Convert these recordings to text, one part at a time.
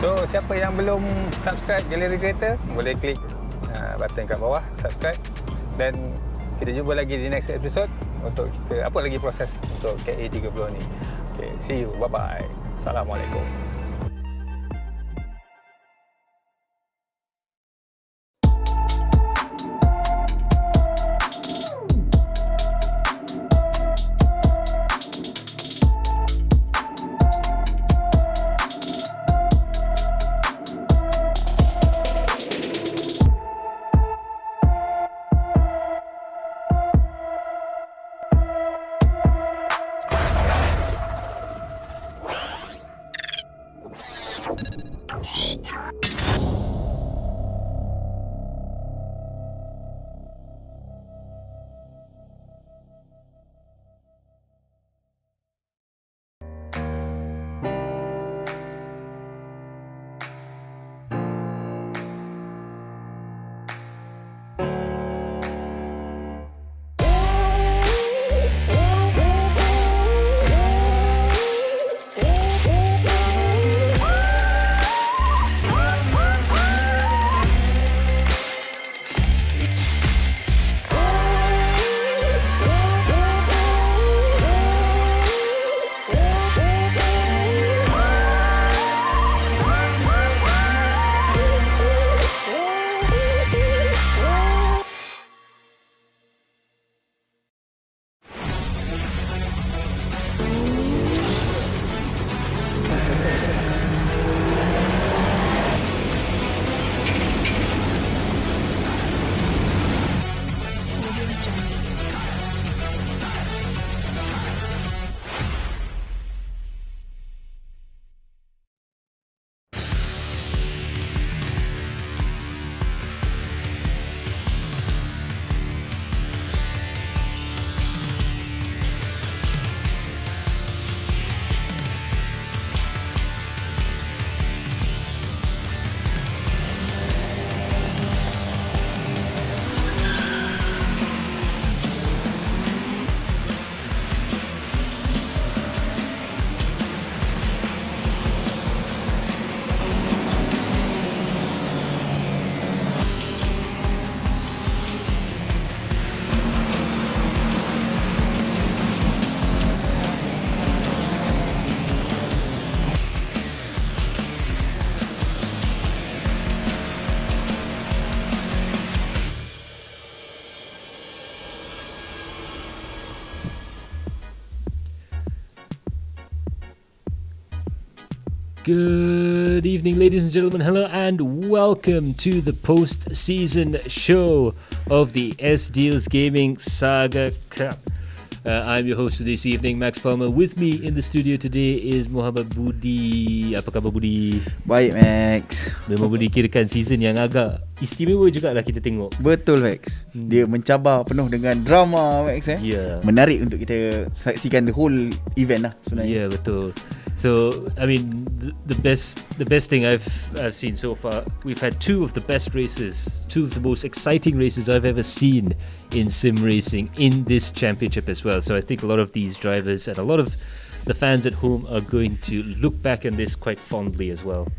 So siapa yang belum subscribe Galeri Kereta, boleh klik button kat bawah subscribe, dan kita jumpa lagi di next episode untuk kita apa lagi proses untuk KA30 ni. Okay, see you, bye bye. Assalamualaikum. Good evening, ladies and gentlemen. Hello and welcome to the post-season show of the SDeal Gaming Saga Cup. I'm your host for this evening, Max Palmer. With me in the studio today is Muhammad Budi. Apa khabar, Budi? Baik, Max. Memang Budi kirakan season yang agak istimewa jugalah kita tengok. Betul, Max. Dia mencabar penuh dengan drama, Max. Yeah. Menarik untuk kita saksikan the whole event lah sebenarnya. Yeah, betul. So, I mean, the best thing I've seen so far, we've had two of the best races, two of the most exciting races I've ever seen in sim racing in this championship as well. So I think a lot of these drivers and a lot of the fans at home are going to look back on this quite fondly as well.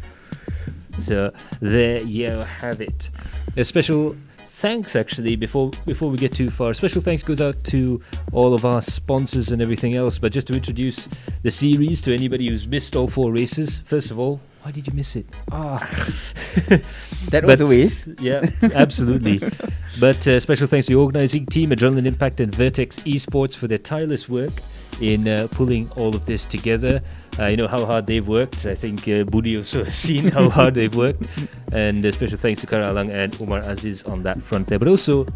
So there you have it. A special thanks, actually, before we get too far. Special thanks goes out to all of our sponsors and everything else. But just to introduce the series to anybody who's missed all four races, first of all, why did you miss it? That was a waste. Yeah, absolutely. But special thanks to the organising team, Adrenaline Impact and Vertex Esports for their tireless work in pulling all of this together. You know how hard they've worked. I think Budi also has seen how hard they've worked. And special thanks to Kara Alang and Umar Aziz on that front there. But also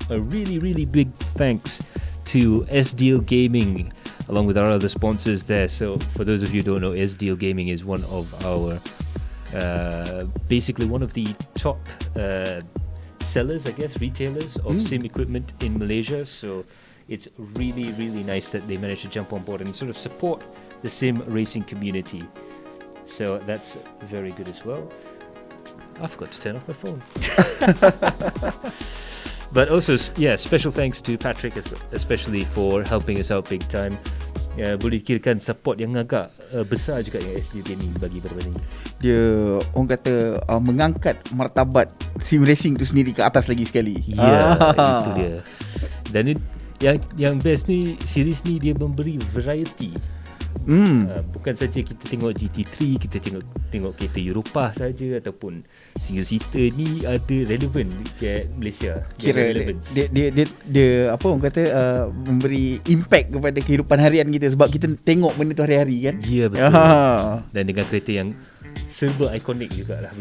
a really, really big thanks to SDeal Gaming, along with our other sponsors there. So for those of you who don't know, SDeal Gaming is one of our, basically one of the top sellers, I guess, retailers of sim equipment in Malaysia. So it's really, really nice that they managed to jump on board and sort of support the sim racing community. So that's very good as well. I forgot to turn off my phone. But also, special thanks to Patrick especially for helping us out big time. Boleh kirakan support yang agak besar juga yang SDeal Gaming bagi pada ni. Dia orang kata mengangkat martabat sim racing tu sendiri ke atas lagi sekali. Itu dia. Dan yang best ni, series ni dia memberi variety. Bukan saja kita tengok GT3, kita tengok kereta Eropah saja ataupun single seater ni ada relevant kat Malaysia. Kira dia apa orang kata memberi impact kepada kehidupan harian kita sebab kita tengok benda tu hari-hari kan. Ya, betul. Dan dengan kereta yang serba ikonik jugalah.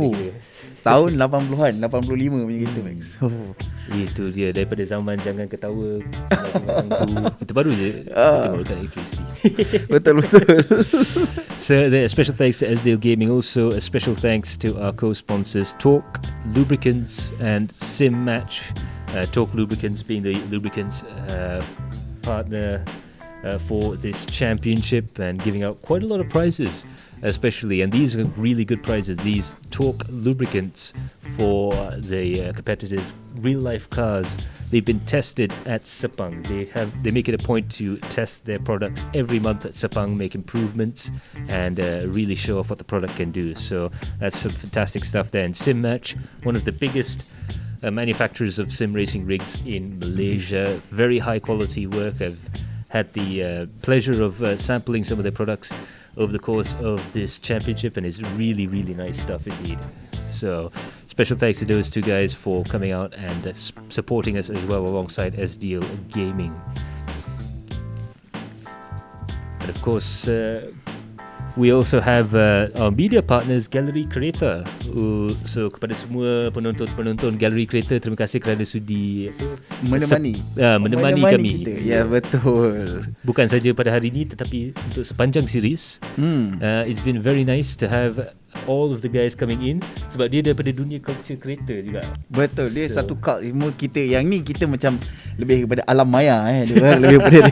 Tahun 80-an, 85 punya kereta Max. Itu dia, daripada zaman Jangan Ketawa kita baru je tengok dekat Netflix ni. Betul. So a special thanks to SDeal Gaming. Also a special thanks to our co-sponsors Torque, Lubricants and Simmatch. Torque Lubricants being the lubricants partner for this championship and giving out quite a lot of prizes, especially, and these are really good prizes, these Torque lubricants for the competitors' real life cars. They've been tested at Sepang. They make it a point to test their products every month at Sepang, make improvements and really show off what the product can do. So that's some fantastic stuff there. And Simmatch, one of the biggest manufacturers of sim racing rigs in Malaysia, very high quality work. I've had the pleasure of sampling some of their products over the course of this championship, and it's really, really nice stuff indeed. So special thanks to those two guys for coming out and supporting us as well alongside SDeal Gaming. And of course, we also have our media partners Galeri Kereta. So kepada semua penonton Galeri Kereta, terima kasih kerana sudi menemani kami kita. Ya, betul. Bukan saja pada hari ini tetapi untuk sepanjang series. It's been very nice to have all of the guys coming in sebab dia daripada dunia culture kereta juga. Betul, dia satu cult. Kita yang ni kita macam lebih kepada alam maya dia lebih kepada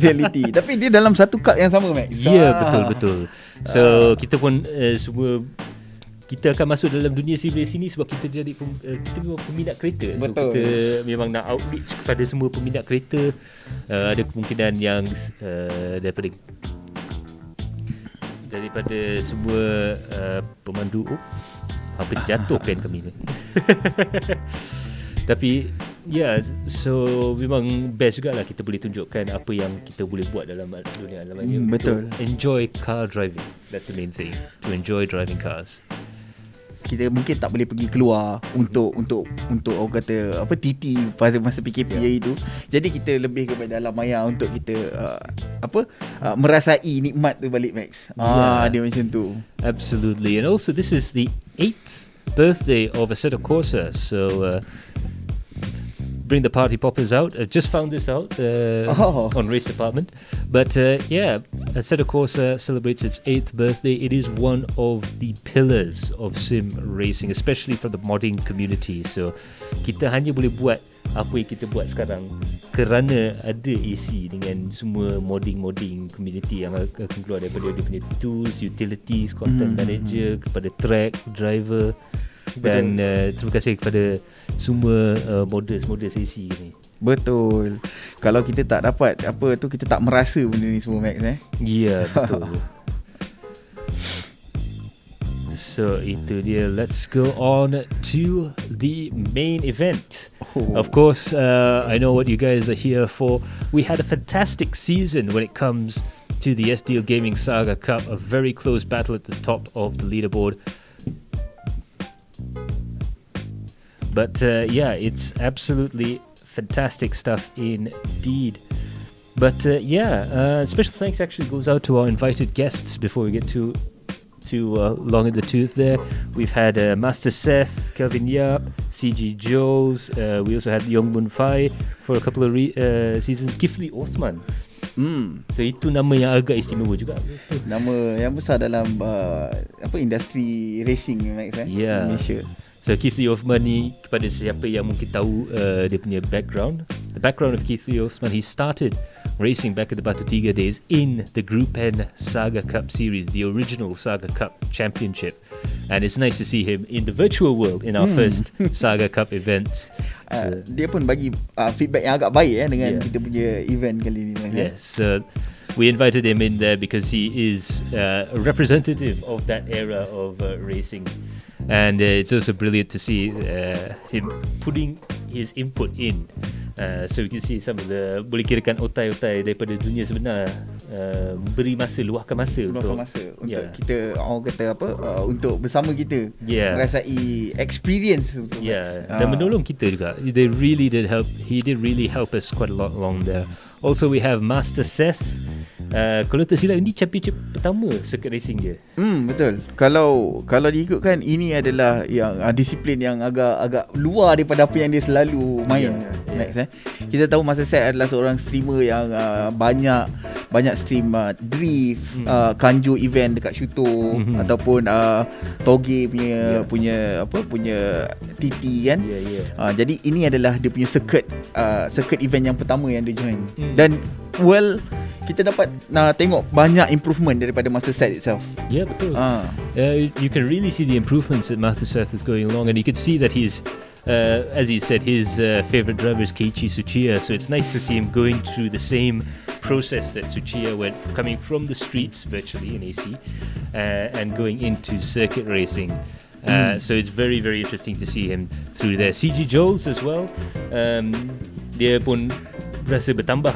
reality. Tapi dia dalam satu cult yang sama Max. Ya, betul. So kita pun semua kita akan masuk dalam dunia sim racing ni sebab kita memang peminat kereta. Betul. So kita memang nak outreach kepada semua peminat kereta. Ada kemungkinan yang daripada semua pemandu hampir jatuh pen kami ni. Tapi so memang best jugalah kita boleh tunjukkan apa yang kita boleh buat dalam dunia alam ni. Betul. Enjoy car driving. That's the main thing. To enjoy driving cars. Kita mungkin tak boleh pergi keluar untuk orang kata apa TT pada masa PKP itu. Jadi kita lebih kepada alam maya untuk kita merasai nikmat tu balik Max. Dia macam tu. Absolutely. And also this is the 8th birthday of Assetto Corsa. So bring the party poppers out. I just found this out on Race Department. But Assetto Corsa celebrates its 8th birthday. It is one of the pillars of sim racing, especially for the modding community. So kita hanya boleh buat apa yang kita buat sekarang kerana ada AC dengan semua modding community yang akan keluar daripada dia punya tools, utilities, content manager, kepada track, driver. Dan terima kasih kepada semua modders AC ni. Betul. Kalau kita tak dapat kita tak merasa benda ni semua Max Ya, betul. So itu dia. Let's go on to the main event. Of course, I know what you guys are here for. We had a fantastic season when it comes to the SDeal Gaming Saga Cup. A very close battle at the top of the leaderboard. But it's absolutely fantastic stuff indeed. But special thanks actually goes out to our invited guests before we get too long in the tooth there. We've had Master Seth, Kelvin Yap, CG Joes. We also had Yong Mun Fai for a couple of seasons. Kifli Osman. So itu nama yang agak istimewa juga. Nama yang besar dalam industri racing Max Malaysia. So Kifli Osman ni, kepada siapa yang mungkin tahu dia punya background, the background of Kifli Osman, he started racing back at the Batu Tiga days in the Group N Saga Cup series, the original Saga Cup championship. And it's nice to see him in the virtual world in our first Saga Cup events. dia pun bagi feedback yang agak baik dengan Yeah. kita punya event kali ni. Yes, we invited him in there because he is a representative of that era of racing, and it's also brilliant to see him putting his input in. So you can see some of the, boleh kirakan otai-otai daripada dunia sebenar, beri masa, luahkan masa untuk kita orang kata apa, untuk bersama kita merasai experience untuk dan menolong kita juga. They really did help. He did really help us quite a lot along there. Also we have Master Seth. Kalau tak silap, ini championship pertama circuit racing dia. Betul. Kalau diikutkan, ini adalah yang disiplin yang agak luar daripada apa yang dia selalu main. Max, kita tahu Master Set adalah seorang streamer yang banyak stream drift, kanjo event dekat Shuto, ataupun toge punya TT kan. Jadi ini adalah dia punya circuit event yang pertama yang dia join. Dan kita dapat tengok banyak improvement daripada Master Set itself. Yeah, betul. You can really see the improvements that Master Seth is going along, and you can see that he's, as he said, his favorite driver is Keiichi Tsuchiya, so it's nice to see him going through the same process that Tsuchiya went, coming from the streets virtually in AC and going into circuit racing. So it's very, very interesting to see him through there. CG Joels as well, dia pun rasa bertambah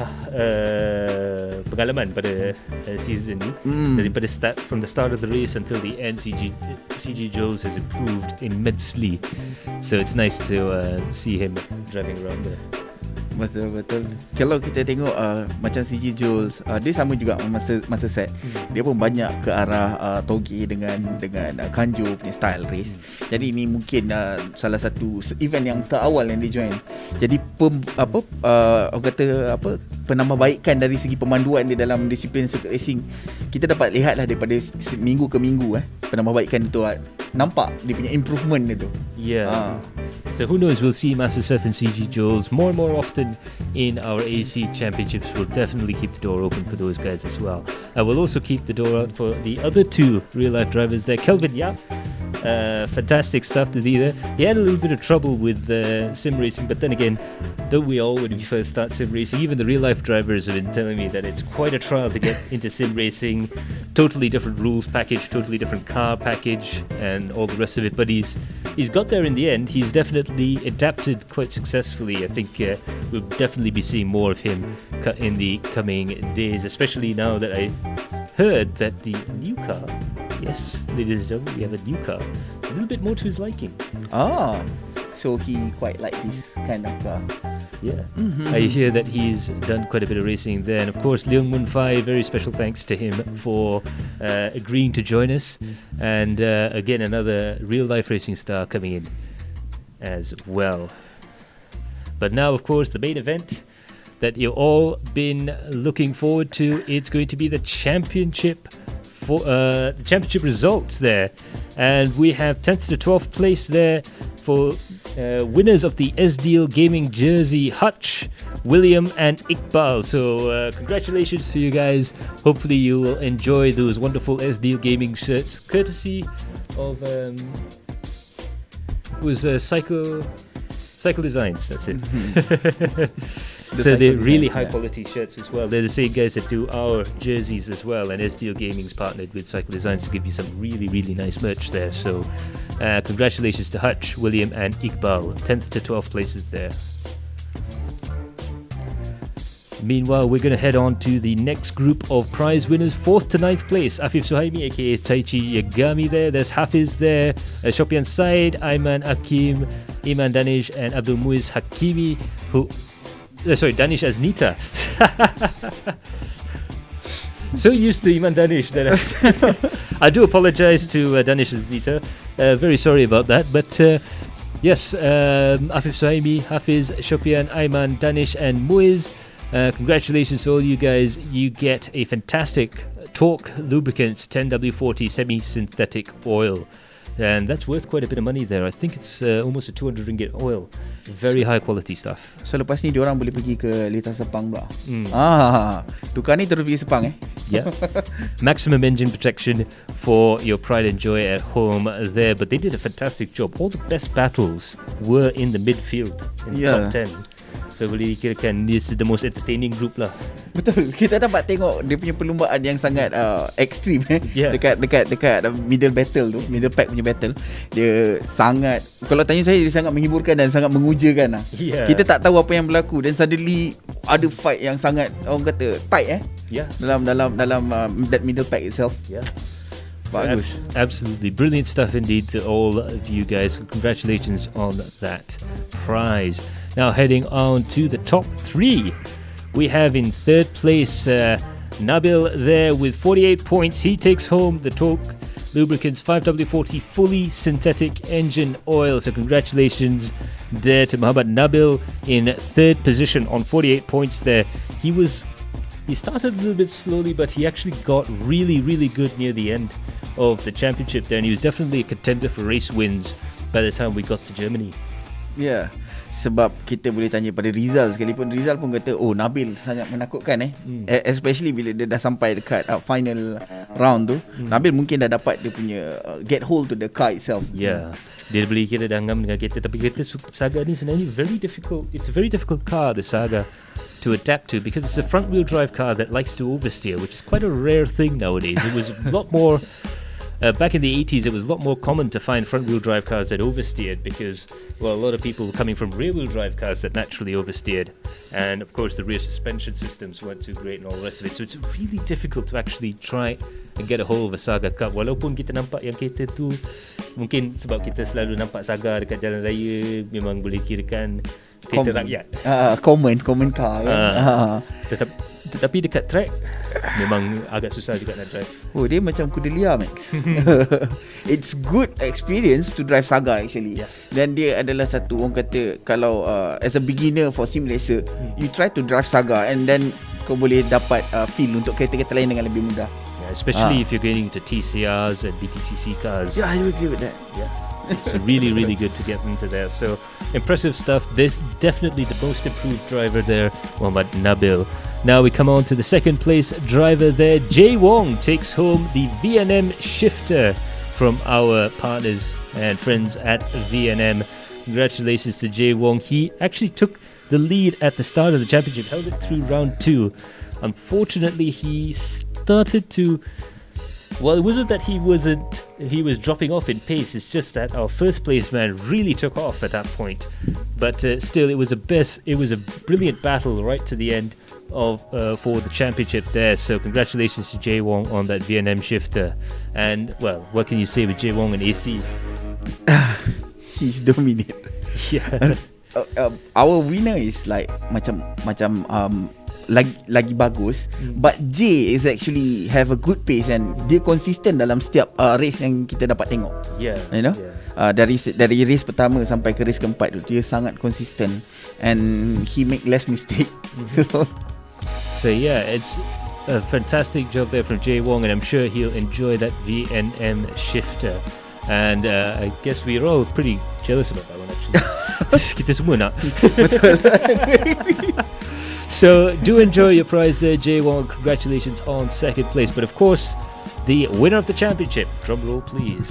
pengalaman pada season ni. Daripada from the start of the race until the end, CG Joels has improved immensely, so it's nice to see him driving around there. Betul. Kalau kita tengok macam CG Jules, dia sama juga Master Set. Dia pun banyak ke arah toge dengan kanjo punya style race. Jadi ini mungkin salah satu event yang terawal yang dia join. Jadi orang kata penambahbaikan dari segi pemanduan dia dalam disiplin circuit racing, kita dapat lihatlah daripada minggu ke minggu penambahbaikan itu nampak dia punya improvement itu. So who knows, we'll see Master Seth and CG Jules more and more often in our AC championships. We'll definitely keep the door open for those guys as well. We'll also keep the door out for the other two real life drivers there. Kelvin Yap, fantastic stuff to do there. He had a little bit of trouble with sim racing, but then again, don't we all, when we first start sim racing, even the real life drivers have been telling me that it's quite a trial to get into sim racing. Totally different rules package, totally different car package, and all the rest of it, but he's got there in the end. He's definitely adapted quite successfully. I think we'll definitely be seeing more of him in the coming days, especially now that I heard that the new car, yes, ladies and gentlemen, we have a new car, a little bit more to his liking. So he quite like this kind of car. I hear that he's done quite a bit of racing there, and of course Leung Mun Fai, very special thanks to him for agreeing to join us, and again another real life racing star coming in as well. But now, of course, the main event that you've all been looking forward to, it's going to be the championship for the championship results there, and we have 10th to 12th place there for winners of the SDeal Gaming jersey, Hutch, William and Iqbal. So congratulations to you guys. Hopefully you will enjoy those wonderful SDeal Gaming shirts, courtesy of Cycle Designs, that's it. So they're really high quality shirts as well. They're the same guys that do our jerseys as well, and SDeal Gaming's partnered with Cycle Designs to give you some really, really nice merch there. So congratulations to Hutch, William and Iqbal, 10th to 12th places there. Meanwhile, we're going to head on to the next group of prize winners. 4th to 9th place, Afif Suhaimi aka Taichi Yagami there. There's Hafiz there, Shopian Said, Aiman Hakim, Iman Danish and Abdul Muiz Hakimi, who... Danish as Nita. So used to Iman Danish that I do apologize to Danish as Nita. Very sorry about that. But yes, Afif Suhaimi, Hafiz, Shopian, Aiman, Danish and Muiz. Congratulations to all you guys. You get a fantastic Torque Lubricants 10W40 semi-synthetic oil. and that's worth quite a bit of money there. I think it's almost a 200 ringgit oil. Very high quality stuff. So lepas ni diorang boleh pergi ke Litas Sepang pula. Tukar ni terus pergi Sepang Yeah. Maximum engine protection for your pride and joy at home there. But they did a fantastic job. All the best battles were in the midfield, in the top 10. So boleh kirakan this is the most entertaining group lah. Betul. Kita dapat tengok dia punya perlumbaan yang sangat ekstrim dekat middle battle tu, middle pack punya battle. Dia sangat, kalau tanya saya, dia sangat menghiburkan dan sangat mengujakan lah. Kita tak tahu apa yang berlaku dan suddenly ada fight yang sangat orang kata tight dalam that middle pack itself. Bagus. Absolutely brilliant stuff indeed to all of you guys. Congratulations on that prize. Now heading on to the top 3. We have in third place Nabil there with 48 points. He takes home the Torque Lubricants 5W40 fully synthetic engine oil. So congratulations there to Muhammad Nabil in third position on 48 points there. He started a little bit slowly, but he actually got really, really good near the end of the championship there, and he was definitely a contender for race wins by the time we got to Germany. Yeah, sebab kita boleh tanya pada Rizal sekalipun. Rizal pun kata, Nabil sangat menakutkan especially bila dia dah sampai dekat final round tu. Nabil mungkin dah dapat dia punya get hold to the car itself. Yeah. Dia beli kereta dah ngam dengan kereta, tapi kereta Saga ni sebenarnya very difficult. It's a very difficult car, the Saga, to adapt to, because it's a front wheel drive car that likes to oversteer, which is quite a rare thing nowadays. It was a lot more back in the 80s. It was a lot more common to find front wheel drive cars that oversteered, because a lot of people were coming from rear wheel drive cars that naturally oversteered, and of course the rear suspension systems weren't too great and all the rest of it. So it's really difficult to actually try and get a hold of a Saga Cup. Walaupun kita nampak yang kereta tu, mungkin sebab kita selalu nampak Saga dekat jalan raya, memang boleh kirakan kereta rakyat, common car tetapi dekat track memang agak susah juga nak drive. Dia macam kuda liar, Max. It's good experience to drive Saga actually. Dan dia adalah satu, orang kata, kalau as a beginner for sim racer, you try to drive Saga and then kau boleh dapat feel untuk kereta-kereta lain dengan lebih mudah. Especially if you're getting into TCRs and BTCC cars. I agree with that. It's really, really good to get into there. So impressive stuff. This definitely the most improved driver there, Muhammad Nabil. Now we come on to the second place driver there. Jay Wong takes home the VNM shifter from our partners and friends at VNM. Congratulations to Jay Wong. He actually took the lead at the start of the championship, held it through round 2. Unfortunately, he started to... Well, it wasn't that he was dropping off in pace. It's just that our first place man really took off at that point. But still, it was a brilliant battle right to the end of for the championship there. So congratulations to Jay Wong on that VNM shifter. And well, what can you say with Jay Wong and AC? He's dominant. Yeah. Our winner is like macam lagi bagus, but J is actually have a good pace and dia consistent dalam setiap race yang kita dapat tengok. You know, dari race pertama sampai ke race keempat tu, dia sangat consistent and he make less mistake. So yeah, it's a fantastic job there from Jay Wong, and I'm sure he'll enjoy that VNM shifter. And I guess we're all pretty jealous about that one actually. Kita semua nak. Betul. So do enjoy your prize there, Jay Wong. Congratulations on second place. But of course, the winner of the championship, drum roll please,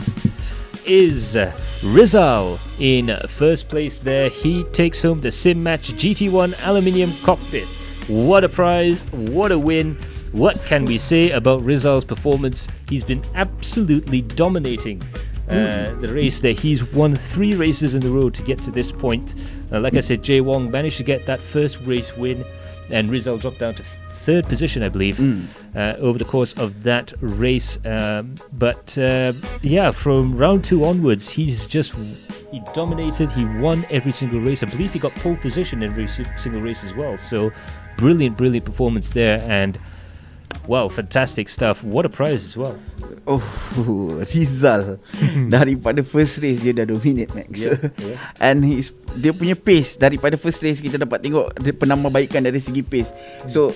is Rizal in first place there. He takes home the Simmatch GT1 aluminium cockpit. What a prize, what a win. What can we say about Rizal's performance? He's been absolutely dominating the race there. He's won 3 races in a row to get to this point. Like I said, Jay Wong managed to get that first race win, and Rizal dropped down to third position, I believe, over the course of that race. But from round 2 onwards, he dominated. He won every single race. I believe he got pole position in every single race as well. So brilliant performance there. And Wow, fantastic stuff. What a prize as well. Oh, Rizal daripada first race dia dah dominate Max. And dia punya pace daripada first race kita dapat tengok dia penambahbaikan dari segi pace. So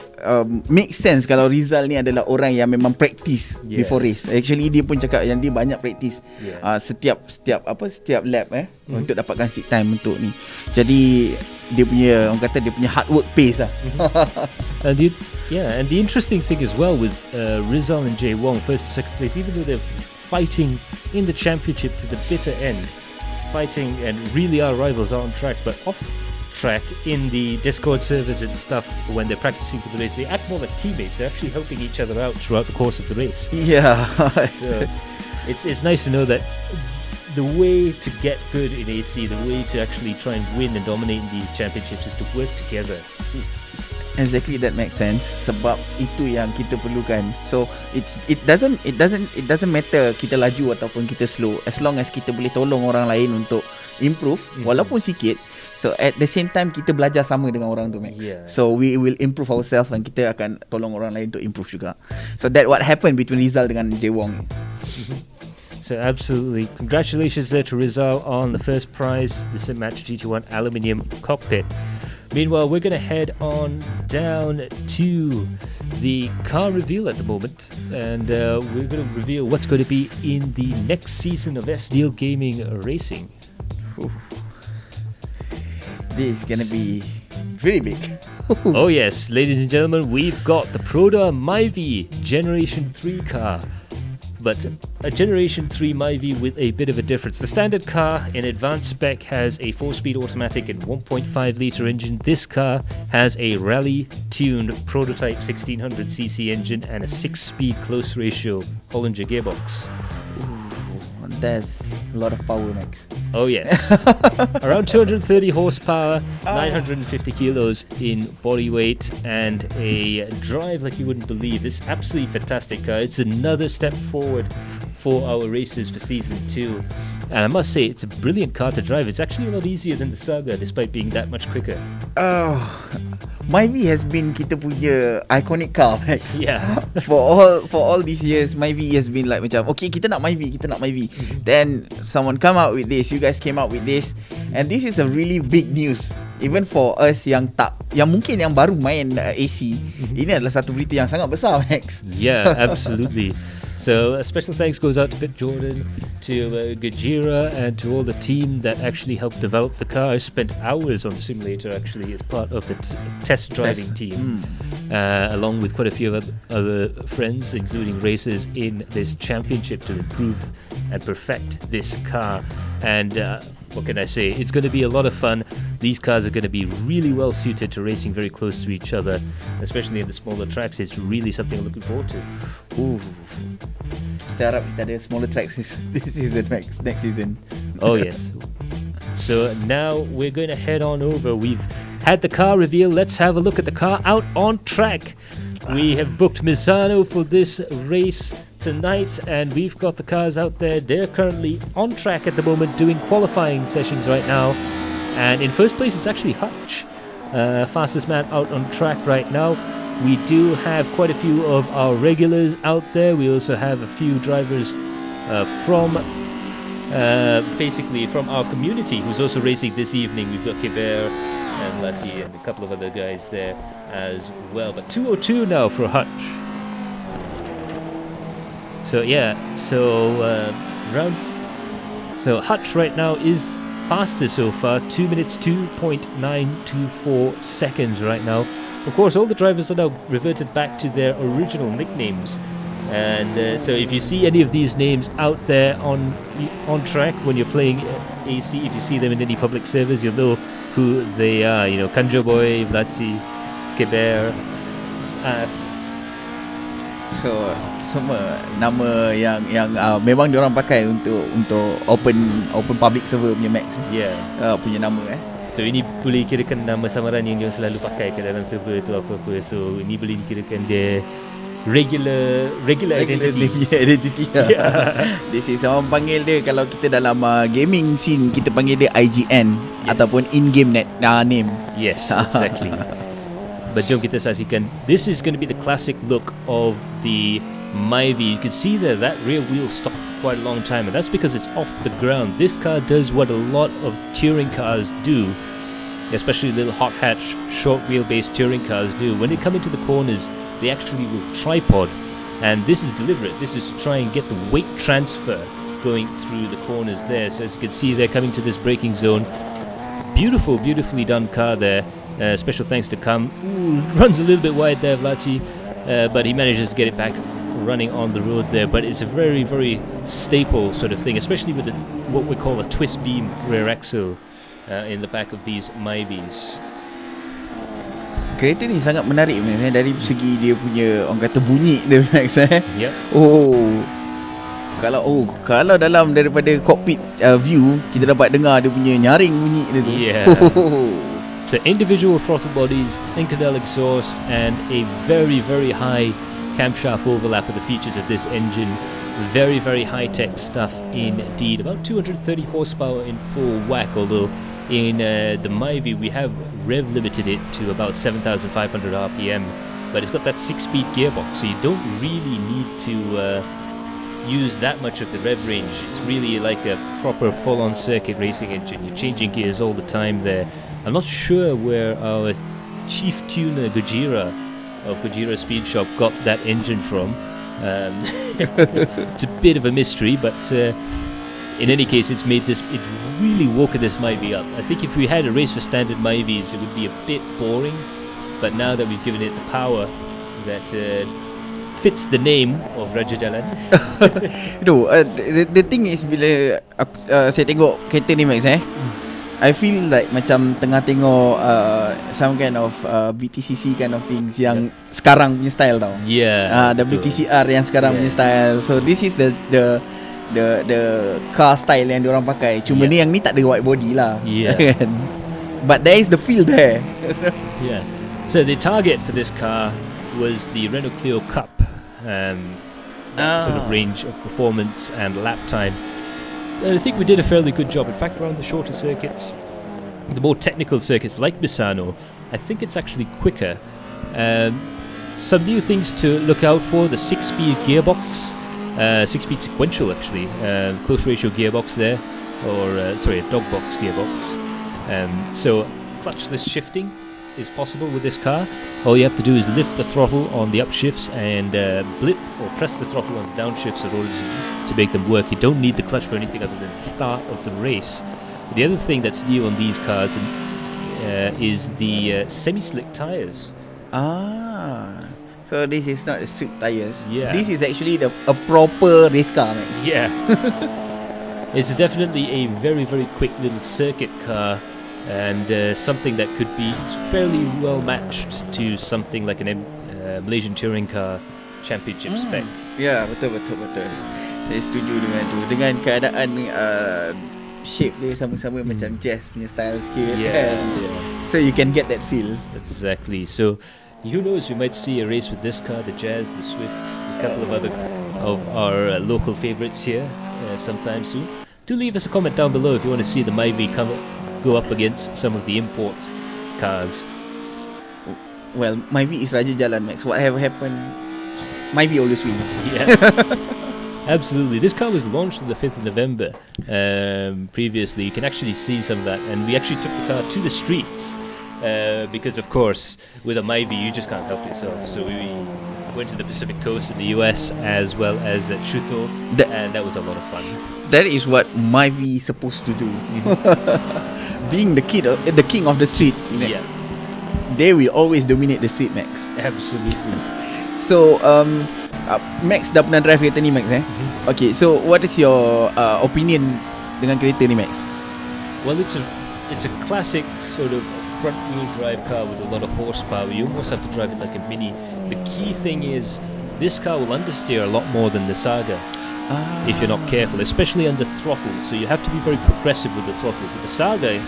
make sense kalau Rizal ni adalah orang yang memang practice before race. Actually dia pun cakap yang dia banyak practice setiap lap untuk dapatkan seat time untuk ni. Jadi dia punya, orang kata dia punya hard work pace lah. And the interesting thing as well with Rizal and Jay Wong, first and second place, even though they're fighting in the championship to the bitter end, fighting and really are rivals on track, but off track in the Discord servers and stuff when they're practicing for the race, they act more like teammates. They're actually helping each other out throughout the course of the race. Yeah. So it's nice to know that the way to get good in AC, the way to actually try and win and dominate in these championships is to work together. Exactly, that makes sense. Sebab itu yang kita perlukan. So it doesn't matter kita laju ataupun kita slow, as long as kita boleh tolong orang lain untuk improve walaupun sikit. So at the same time kita belajar sama dengan orang tu, Max. So we will improve ourselves and kita akan tolong orang lain untuk improve juga. So that what happened between Rizal dengan Jay Wong. So absolutely, congratulations there to Rizal on the first prize, the Simmatch GT1 aluminium cockpit. Meanwhile, we're going to head on down to the car reveal at the moment, and we're going to reveal what's going to be in the next season of SDeal Gaming Racing. This is going to be very big. Oh yes, ladies and gentlemen, we've got the Proda Myvi Generation 3 car. But a Generation 3 Myvi with a bit of a difference. The standard car in advanced spec has a 4-speed automatic and 1.5-litre engine. This car has a rally-tuned prototype 1600cc engine and a 6-speed close ratio Hollinger gearbox. That's a lot of power, Max. Oh yes. Around 230 horsepower, 950 kilos in body weight, and a drive like you wouldn't believe. This absolutely fantastic car. It's another step forward for our racers for season 2. And I must say, it's a brilliant car to drive. It's actually a lot easier than the Saga, despite being that much quicker. Myvi has been kita punya iconic car, Max. Yeah. For all these years, Myvi has been like macam, okay, kita nak Myvi. Then someone come out with this. You guys came out with this, and this is a really big news. Even for us yang mungkin yang baru main AC, ini adalah satu berita yang sangat besar, Max. Yeah, absolutely. So a special thanks goes out to Pit Jordan, to Gajira, and to all the team that actually helped develop the car. I spent hours on the simulator actually as part of the test driving team, along with quite a few other friends, including racers in this championship, to improve and perfect this car. And what can I say? It's going to be a lot of fun. These cars are going to be really well suited to racing very close to each other, especially in the smaller tracks. It's really something I'm looking forward to. Ooh. Kita harap kita ada smaller tracks this season, Max. Next season. Oh yes. So now we're going to head on over. We've had the car reveal. Let's have a look at the car out on track. We have booked Misano for this race tonight, and we've got the cars out there. They're currently on track at the moment, doing qualifying sessions right now. And in first place, it's actually Hutch, fastest man out on track right now. We do have quite a few of our regulars out there. We also have a few drivers from our community who's also racing this evening. We've got Kiber and Lati and a couple of other guys there as well. But 2:02 now for Hutch. So Hutch right now is fastest so far, 2 minutes 2.924 seconds right now. Of course, all the drivers are now reverted back to their original nicknames, and so if you see any of these names out there on track when you're playing AC, if you see them in any public servers, you'll know who they are. You know, Kanjo Boy, Vlati, Keber, As. So semua nama yang memang diorang pakai untuk open public server punya Max. Yeah. Punya nama So ini boleh kirakan nama samaran yang dia selalu pakai ke dalam server tu apa-apa. So ini boleh dikirakan dia regular identity. Yeah. This is orang panggil dia, kalau kita dalam gaming scene kita panggil dia IGN, ataupun in-game name. Yes, exactly. But jom kita saksikan. This is going to be the classic look of the Myvi. You can see there that rear wheel stopped for quite a long time, and that's because it's off the ground. This car does what a lot of touring cars do, especially little hot hatch, short wheelbase touring cars do. When they come into the corners, they actually will tripod, and this is deliberate. This is to try and get the weight transfer going through the corners there. So as you can see, they're coming to this braking zone. Beautifully done car there. Special thanks to Kam. Runs a little bit wide there, Vlati, but he manages to get it back running on the road there. But it's a very staple sort of thing, especially with what we call a twist beam rear axle in the back of these Myvis. Kereta ni sangat menarik Max, dari segi dia punya orang kata bunyi dia Max. Yep. Kalau dalam daripada cockpit view, kita dapat dengar dia punya nyaring bunyi dia tu. Yeah. So individual throttle bodies, Incadel exhaust, and a very high camshaft overlap are the features of this engine. Very high-tech stuff indeed. About 230 horsepower in full whack, although in the Myvi we have rev limited it to about 7,500 RPM, but it's got that 6-speed gearbox, so you don't really need to use that much of the rev range. It's really like a proper full-on circuit racing engine. You're changing gears all the time there. I'm not sure where our chief tuner Gojira of Gojira Speed Shop got that engine from. It's a bit of a mystery, but in any case, it really woke this Myvi up. I think if we had a race for standard Myvis, it would be a bit boring, but now that we've given it the power that fits the name of Raja Jalan. The thing is, bila saya tengok kereta ni Max, I feel like macam tengah tengok some kind of BTCC kind of things yang sekarang punya style tau. Yeah. WTCR yang sekarang punya style. So this is the car style yang diorang pakai. Cuma ni yang ni tak ada white body lah. Yeah. But there is the feel there. Yeah. So the target for this car was the Renault Clio Cup. That sort of range of performance and lap time. And I think we did a fairly good job. In fact, around the shorter circuits, the more technical circuits like Misano, I think it's actually quicker. Some new things to look out for: the 6-speed gearbox, 6-speed sequential actually, close ratio gearbox there, or a dog box gearbox. So clutchless shifting is possible with this car. All you have to do is lift the throttle on the upshifts and blip or press the throttle on the downshifts in order to make them work. You don't need the clutch for anything other than the start of the race. The other thing that's new on these cars is the semi-slick tires. So this is not street tires. Yeah. This is actually a proper race car, Max. Yeah. It's definitely a very quick little circuit car, and something that could be fairly well matched to something like an Malaysian touring car championship spec. Ya, betul. Saya setuju dengan tu. Dengan keadaan shape dia sama-sama macam jazz punya style sikit kan. So you can get that feel. Exactly. So who knows, we might see a race with this car, the Jazz, the Swift, a couple of other of our local favourites here sometime soon. Do leave us a comment down below if you want to see the Myvi go up against some of the import cars. Well, Myvi is Raja Jalan, Max. Whatever happened, Myvi always win. Yeah. Absolutely. This car was launched on the 5th of November previously. You can actually see some of that, and we actually took the car to the streets because, of course, with a Myvi you just can't help yourself. So we went to the Pacific Coast in the US as well as at Shuto, and that was a lot of fun. That is what Myvi is supposed to do. Being the king of the street. Yeah. They will always dominate the street, Max. Absolutely. So, Max dah pernah drive kereta ni, Max Okay, so what is your opinion dengan kereta ni, Max? Well, it's a classic sort of front-wheel drive car with a lot of horsepower. You almost have to drive it like a Mini. The key thing is this car will understeer a lot more than the Saga if you're not careful, especially under throttle. So you have to be very progressive with the throttle. With the Saga,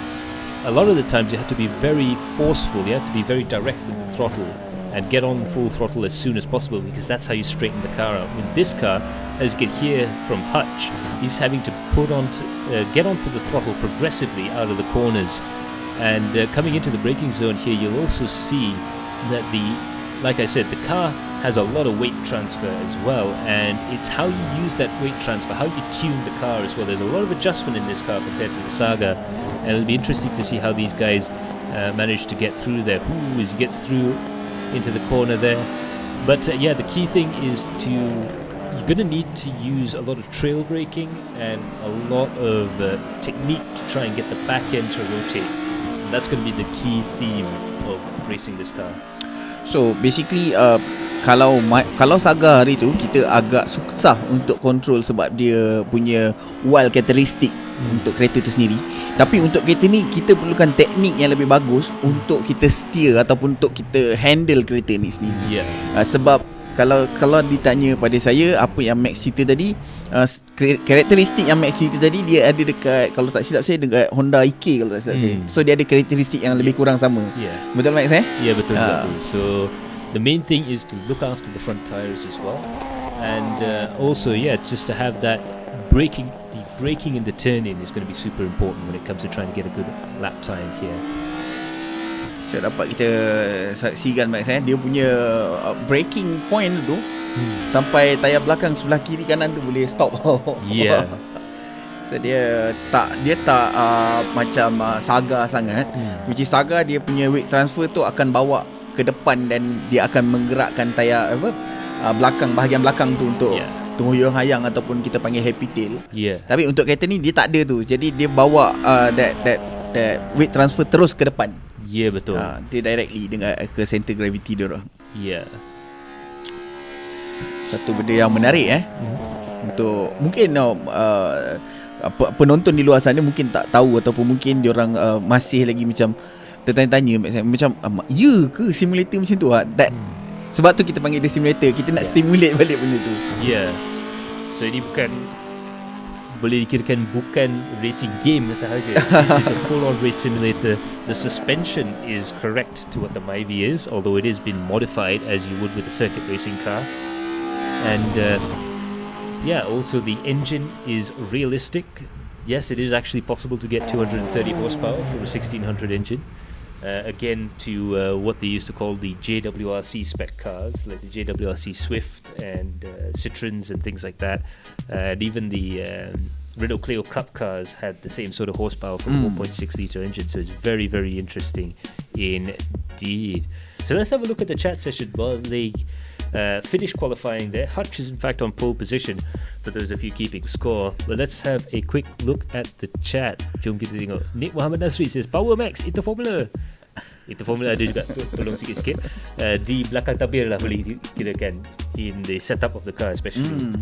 a lot of the times you have to be very forceful. You have to be very direct with the throttle and get on full throttle as soon as possible, because that's how you straighten the car out. In this car, as you can hear from Hutch, he's having to get onto the throttle progressively out of the corners. And coming into the braking zone here, you'll also see that like I said, the car has a lot of weight transfer as well, and it's how you use that weight transfer, how you tune the car as well. There's a lot of adjustment in this car compared to the Saga, and it'll be interesting to see how these guys manage to get through there. As he gets through into the corner there. But yeah, the key thing is you're going to need to use a lot of trail braking and a lot of technique to try and get the back end to rotate. And that's going to be the key theme of racing this car. So basically kalau Saga hari tu kita agak susah untuk control sebab dia punya wild karakteristik untuk kereta tu sendiri. Tapi untuk kereta ni kita perlukan teknik yang lebih bagus untuk kita steer ataupun untuk kita handle kereta ni sendiri. Sebab kalau ditanya pada saya apa yang Max cerita tadi, karakteristik yang Max cerita tadi dia ada dekat, kalau tak silap saya, dekat Honda EK kalau tak silap saya. So dia ada karakteristik yang lebih kurang sama. Betul Max betul. So the main thing is to look after the front tires as well, and also just to have that braking in the turn-in is going to be super important when it comes to trying to get a good lap time here. Saya dapat kita saksikan Max dia punya braking point tu sampai tayar belakang sebelah kiri kanan tu boleh stop. So dia tak macam Saga sangat. Which is Saga dia punya weight transfer tu akan bawa ke depan dan dia akan menggerakkan tayar belakang, bahagian belakang tu untuk penghuyung hayang ataupun kita panggil happy tail. Tapi untuk kereta ni dia tak ada tu. Jadi dia bawa that weight transfer terus ke depan. Betul. Dia directly dengan ke center gravity dia orang. Satu benda yang menarik untuk mungkin penonton di luar sana mungkin tak tahu ataupun mungkin dia orang masih lagi macam tertanya-tanya macam ya ke simulator macam tu sebab tu kita panggil dia simulator. Kita nak simulate balik benda tu. So ini boleh dikirakan bukan racing game sahaja. This is a full-on race simulator. The suspension is correct to what the Myvi is, although it has been modified as you would with a circuit racing car. And also the engine is realistic. Yes, it is actually possible to get 230 horsepower from a 1600 engine. Again, to what they used to call the JWRC spec cars, like the JWRC Swift and Citroens and things like that. And even the Renault Clio Cup cars had the same sort of horsepower from a 1.6 litre engine. So it's very, very interesting indeed. So let's have a look at the chat session while they finish qualifying there. Hutch is in fact on pole position, but there's a few keeping score. But let's have a quick look at the chat. Jom kita tengok. Nick Muhammad Nasri says Power Max Inter Formula. Inter Formula ada juga, tolong sikit-sikit. Di belakang tabir lah boleh kirakan, in the setup of the car especially.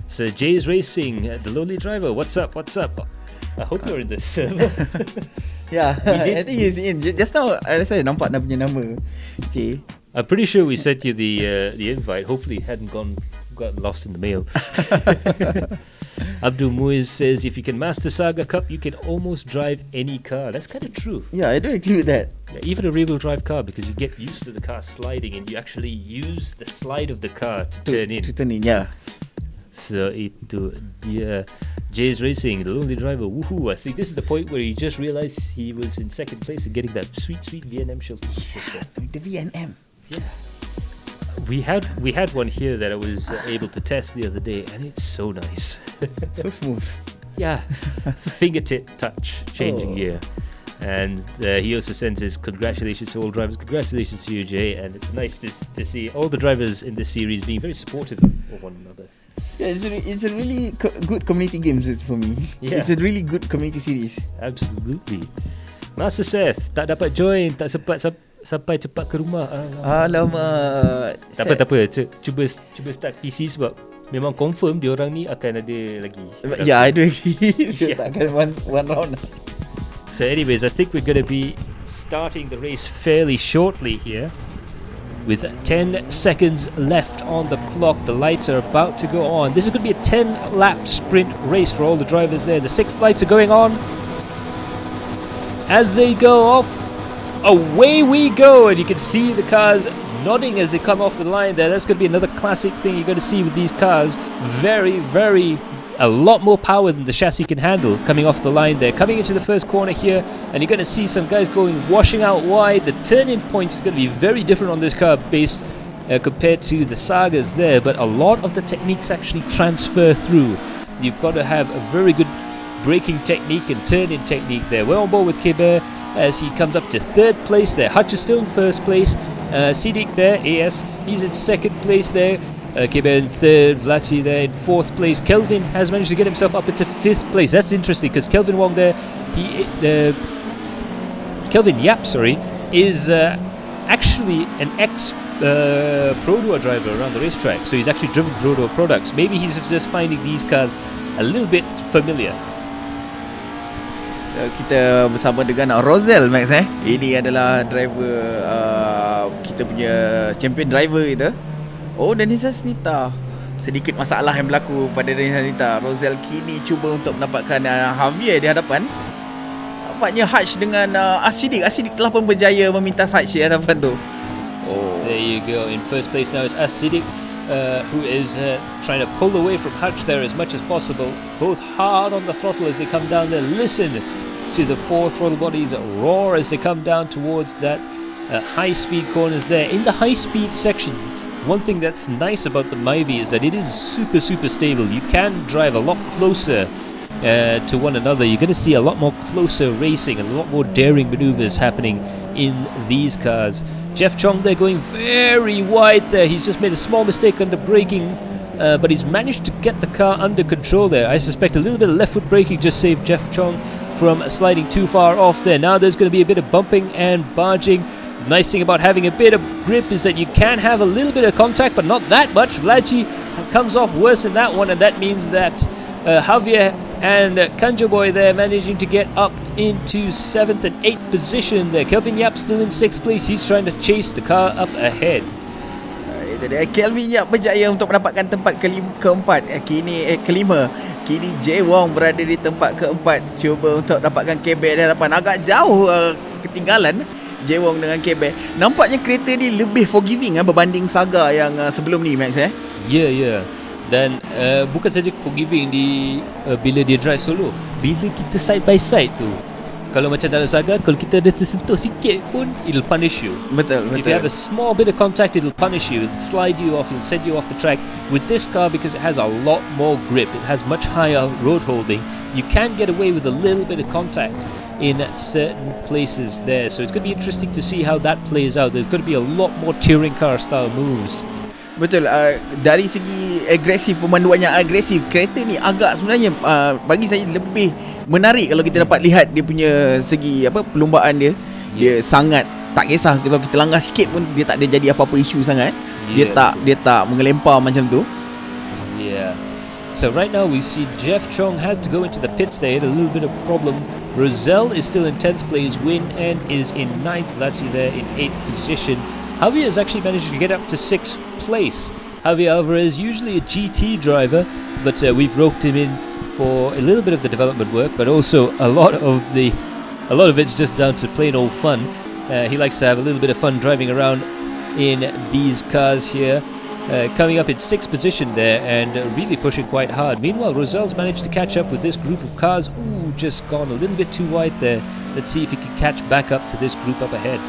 So Jay's Racing, the Lonely Driver, what's up? I hope you're in the server. I think he's in. Just now I rasa nampak dia punya nama Jay. I'm pretty sure we sent you the invite. Hopefully it hadn't got lost in the mail. Abdul Muiz says if you can master Saga Cup, you can almost drive any car. That's kind of true. I do agree with that. Even a rear-wheel drive car, because you get used to the car sliding and you actually use the slide of the car to turn in. So itu dia. Jay's Racing, the Lonely Driver. Woohoo! I think this is the point where he just realised he was in second place and getting that sweet VNM shield. The VNM. We had one here that I was able to test the other day, and it's so nice. So smooth. Fingertip touch changing gear. And he also sends his congratulations to all drivers. Congratulations to you, Jay. And it's nice to see all the drivers in this series being very supportive of one another. It's a really good community games for me. It's a really good community series. Absolutely. Master Seth tak dapat join, tak sempat sampai cepat ke rumah. Alamak. Tak apa. Cuba start PC sebab memang confirm diorang ni akan ada lagi. I do agree. Tak akan one round. So anyways, I think we're going to be starting the race fairly shortly here. With 10 seconds left on the clock, the lights are about to go on. This is going to be a 10-lap sprint race for all the drivers there. The 6 lights are going on. As they go off, away we go. And you can see the cars nodding as they come off the line there. That's going to be another classic thing you're going to see with these cars. Very, very a lot more power than the chassis can handle coming off the line there. Coming into the first corner here, and you're going to see some guys washing out wide. The turn-in points is going to be very different on this car based compared to the Sagas there, but a lot of the techniques actually transfer through. You've got to have a very good braking technique and turn-in technique there. We're on board with Keber as he comes up to third place there. Hutch is still in first place. Siddiq there, AS, he's in second place there. Keber in third, Vlachi there in fourth place. Kelvin has managed to get himself up into fifth place. That's interesting because Kelvin Wong there, Kelvin Yap, is actually an Pro-Duo driver around the racetrack. So he's actually driven Pro-Duo products. Maybe he's just finding these cars a little bit familiar. Kita bersama dengan Rosel Max Ini adalah driver kita punya champion driver kita. Oh, Denisa Snita. Sedikit masalah yang berlaku pada Denisa Snita. Rosel kini cuba untuk mendapatkan Javier di hadapan. Nampaknya Hutch dengan Asidik telah pun berjaya memintas Hutch di hadapan tu. Oh. There you go. In first place now is Asidik, who is trying to pull away from Hutch there as much as possible. Both hard on the throttle as they come down there. Listen to the four throttle bodies roar as they come down towards that high-speed corners there. In the high-speed sections, one thing that's nice about the Myvi is that it is super stable. You can drive a lot closer to one another. You're going to see a lot more closer racing and a lot more daring maneuvers happening in these cars. Jeff Chong there going very wide there. He's just made a small mistake under braking, but he's managed to get the car under control there. I suspect a little bit of left foot braking just saved Jeff Chong from sliding too far off there. Now there's going to be a bit of bumping and barging. The nice thing about having a bit of grip is that you can have a little bit of contact, but not that much. Vlachi comes off worse in that one, and that means that Javier and Kanja Boy there managing to get up into 7th and 8th position there. Kelvin Yap still in 6th place. He's trying to chase the car up ahead. Itu dia, Kelvin Yap berjaya untuk mendapatkan tempat kelima. Kini Jay Wong berada di tempat keempat. Cuba untuk dapatkan Keber di hadapan. Agak jauh ketinggalan Jay Wong dengan Keber. Nampaknya kereta ni lebih forgiving berbanding Saga yang sebelum ni, Max. Ya. Dan bukan saja forgiving bila dia drive solo. Bila kita side by side tu, kalau macam dalam Saga, kalau kita ada tersentuh sikit pun, it'll punish you. Betul. If you have a small bit of contact, it'll punish you. It'll slide you off, it'll send you off the track. With this car, because it has a lot more grip, it has much higher road holding, you can get away with a little bit of contact in certain places there. So it's going to be interesting to see how that plays out. There's going to be a lot more touring car style moves. Betul. Dari segi agresif, pemanduannya agresif, kereta ni agak sebenarnya bagi saya lebih menarik kalau kita dapat lihat dia punya segi perlumbaan dia. Dia sangat tak kisah kalau kita langgar sikit pun dia tak ada jadi apa-apa isu sangat. Dia tak mengelempar macam tu. Yeah. So right now we see Jeff Chong had to go into the pits. They had a little bit of problem. Roselle is still in 10th place. Win and is in 9th. Vlachi there in 8th position. Javier has actually managed to get up to 6th place. Javier Alvarez, usually a GT driver, but we've roped him in for a little bit of the development work, but also a lot of it's just down to plain old fun. He likes to have a little bit of fun driving around in these cars here. Coming up in 6th position there and really pushing quite hard. Meanwhile, Roselle's managed to catch up with this group of cars. Ooh, just gone a little bit too wide there. Let's see if he can catch back up to this group up ahead.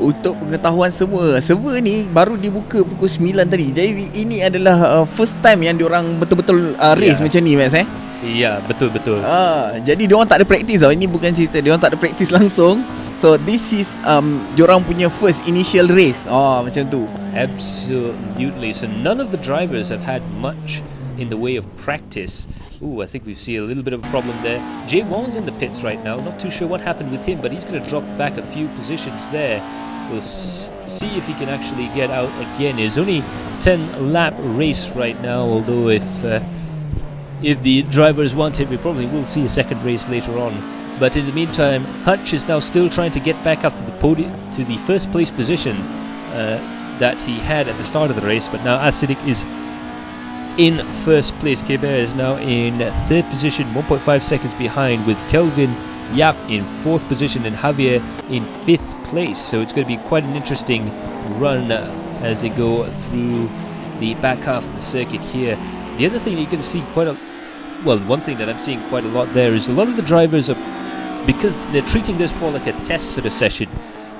Untuk pengetahuan semua, server ni baru dibuka pukul 9 tadi. Jadi ini adalah first time yang diorang betul-betul race macam ni, Max. Ya, betul. Jadi diorang tak ada practice tau. Ini bukan cerita diorang tak ada practice langsung. So this is diorang punya first initial race. Macam tu. Absolutely. So none of the drivers have had much in the way of practice. Ooh, I think we see a little bit of a problem there. Jay Wong's in the pits right now. Not too sure what happened with him, but he's going to drop back a few positions there. We'll see if he can actually get out again. It's only 10-lap race right now, although if the drivers want it, we probably will see a second race later on. But in the meantime, Hutch is now still trying to get back up to the podium, to the first place position that he had at the start of the race. But now Asidik is in first place. Keber is now in third position, 1.5 seconds behind, with Kelvin Yap in fourth position and Javier in fifth place. So it's going to be quite an interesting run as they go through the back half of the circuit here. The other thing you can see quite a well, one thing that I'm seeing quite a lot there is a lot of the drivers are, because they're treating this more like a test sort of session.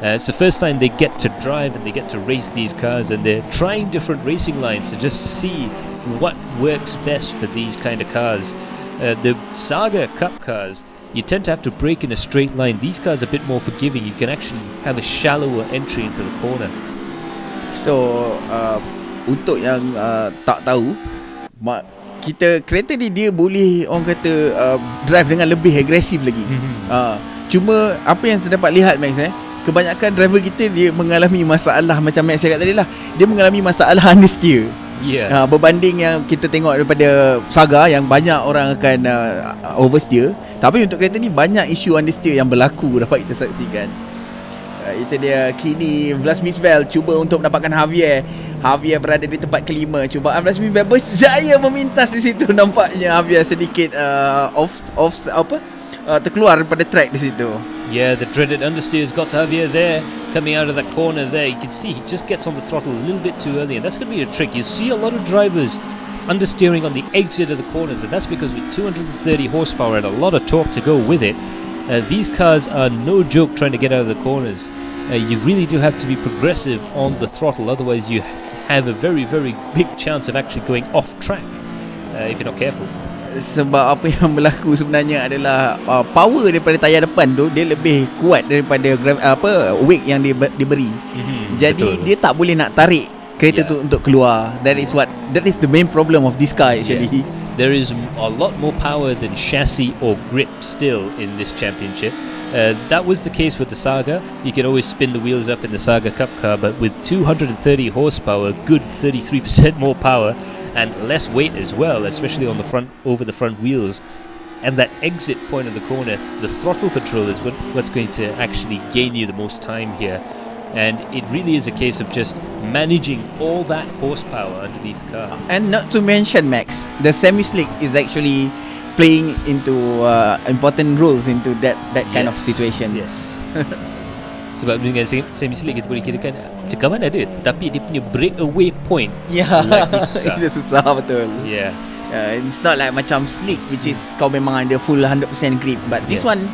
It's the first time they get to drive and they get to race these cars, and they're trying different racing lines to just see what works best for these kind of cars. The Saga Cup cars, you tend to have to brake in a straight line. These cars are a bit more forgiving. You can actually have a shallower entry into the corner. So untuk yang tak tahu, kita kereta ni dia boleh orang kata drive dengan lebih agresif lagi. Cuma apa yang saya dapat lihat, Max, kebanyakan driver kita dia mengalami masalah macam Max cakap tadi lah. Dia mengalami masalah understeer. Berbanding yang kita tengok daripada Saga yang banyak orang akan oversteer. Tapi untuk kereta ni banyak isu understeer yang berlaku dapat kita saksikan. Itu dia. Kini Vlasmisvel cuba untuk mendapatkan Javier. Javier berada di tempat kelima. Cubaan Vlasmisvel berjaya memintas di situ. Nampaknya Javier sedikit terkeluar daripada track di situ. Yeah, the dreaded understeer's got Javier there, coming out of that corner there. You can see he just gets on the throttle a little bit too early, and that's going to be a trick. You see a lot of drivers understeering on the exit of the corners, and that's because with 230 horsepower and a lot of torque to go with it, these cars are no joke trying to get out of the corners. You really do have to be progressive on the throttle, otherwise you have a very, very big chance of actually going off track if you're not careful. Sebab apa yang berlaku sebenarnya adalah power daripada tayar depan tu dia lebih kuat daripada weight yang diberi. Jadi betul. Dia tak boleh nak tarik kereta tu untuk keluar. That is the main problem of this car actually. There is a lot more power than chassis or grip still in this championship. That was the case with the Saga. You can always spin the wheels up in the Saga Cup car, but with 230 horsepower, good 33% more power, and less weight as well, especially on the front, over the front wheels, and that exit point of the corner, the throttle control is what's going to actually gain you the most time here. And it really is a case of just managing all that horsepower underneath the car. And not to mention, Max, the semi-slick is actually playing into important roles into that kind of situation. Yes. Sebab dengan semi-slick kita boleh kirakan cekaman ada, tetapi dia punya breakaway point lagi susah. Dia susah betul. Yeah. It's not like macam slick, which is kau memang ada full 100% grip, but this one,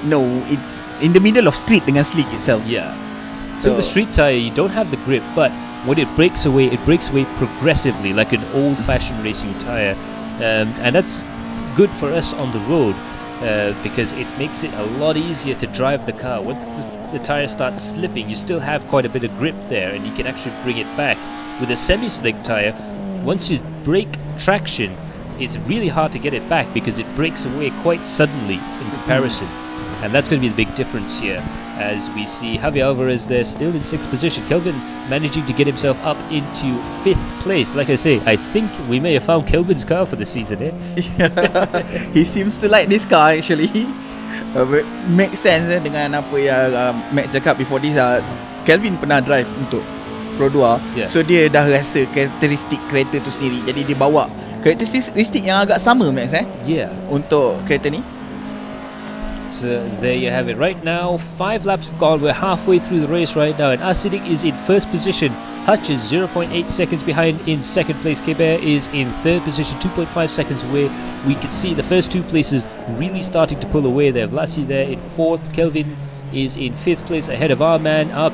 no, it's in the middle of street dengan slick itself. Yeah. So the street tire, you don't have the grip, but when it breaks away progressively, like an old-fashioned racing tire, and that's good for us on the road. Because it makes it a lot easier to drive the car. Once the tire starts slipping, you still have quite a bit of grip there, and you can actually bring it back. With a semi-slick tire, once you break traction, it's really hard to get it back because it breaks away quite suddenly in comparison. And that's going to be the big difference here, as we see Javier Alvarez there still in 6th position. Kelvin managing to get himself up into 5th place. Like I say, I think we may have found Kelvin's car for the season. He seems to like this car actually. Makes sense dengan apa yang Max cakap before this. Kelvin pernah drive untuk Pro 2, so dia dah rasa karakteristik kereta tu sendiri. Jadi dia bawa karakteristik yang agak sama, Max, untuk kereta ni. So there you have it. Right now, 5 laps have gone. We're halfway through the race right now, and Asidik is in 1st position. Hutch is 0.8 seconds behind in 2nd place. Keber is in 3rd position, 2.5 seconds away. We can see the first 2 places really starting to pull away there. Vlasi there in 4th. Kelvin is in 5th place ahead of our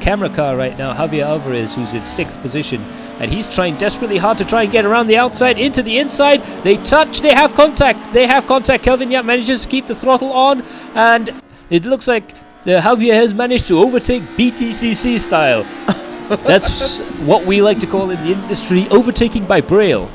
camera car right now, Javier Alvarez, who's in 6th position. And he's trying desperately hard to try and get around the outside into the inside. They touch, they have contact. Kelvin Yap manages to keep the throttle on, and it looks like Javier has managed to overtake BTCC style. That's what we like to call in the industry overtaking by braille.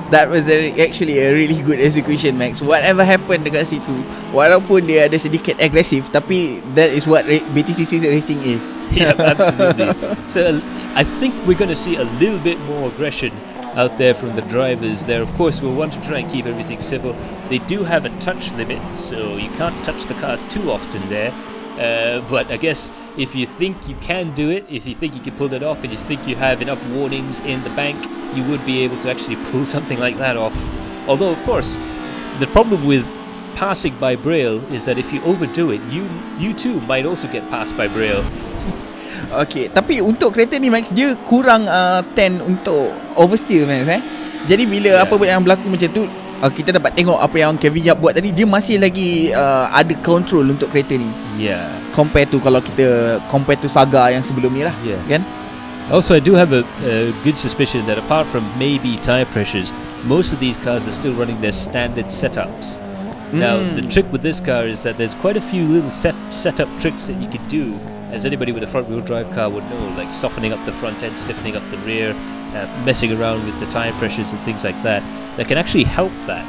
That was actually a really good execution, Max. Whatever happened dekat situ, walaupun dia ada sedikit agresif, tapi that is what BTCC racing is. Yeah, absolutely. So I think we're going to see a little bit more aggression out there from the drivers there. Of course, we'll want to try and keep everything civil. They do have a touch limit, so you can't touch the cars too often there. But I guess if you think you can do it, if you think you can pull it off, and you think you have enough warnings in the bank, you would be able to actually pull something like that off. Although, of course, the problem with passing by braille is that if you overdo it, you too might also get passed by braille. Okay, tapi untuk kereta ni, Max, dia kurang 10 untuk oversteer, Max. Jadi bila apa yang berlaku macam tu, kita dapat tengok apa yang Kevin Yap buat tadi, dia masih lagi ada control untuk kereta ni. Yeah. Compare to Saga yang sebelum ni lah. Yeah. Kan? Also, I do have a good suspicion that apart from maybe tire pressures, most of these cars are still running their standard setups. Now, the trick with this car is that there's quite a few little setup tricks that you could do, as anybody with a front-wheel drive car would know, like softening up the front end, stiffening up the rear, messing around with the tire pressures and things like that can actually help that.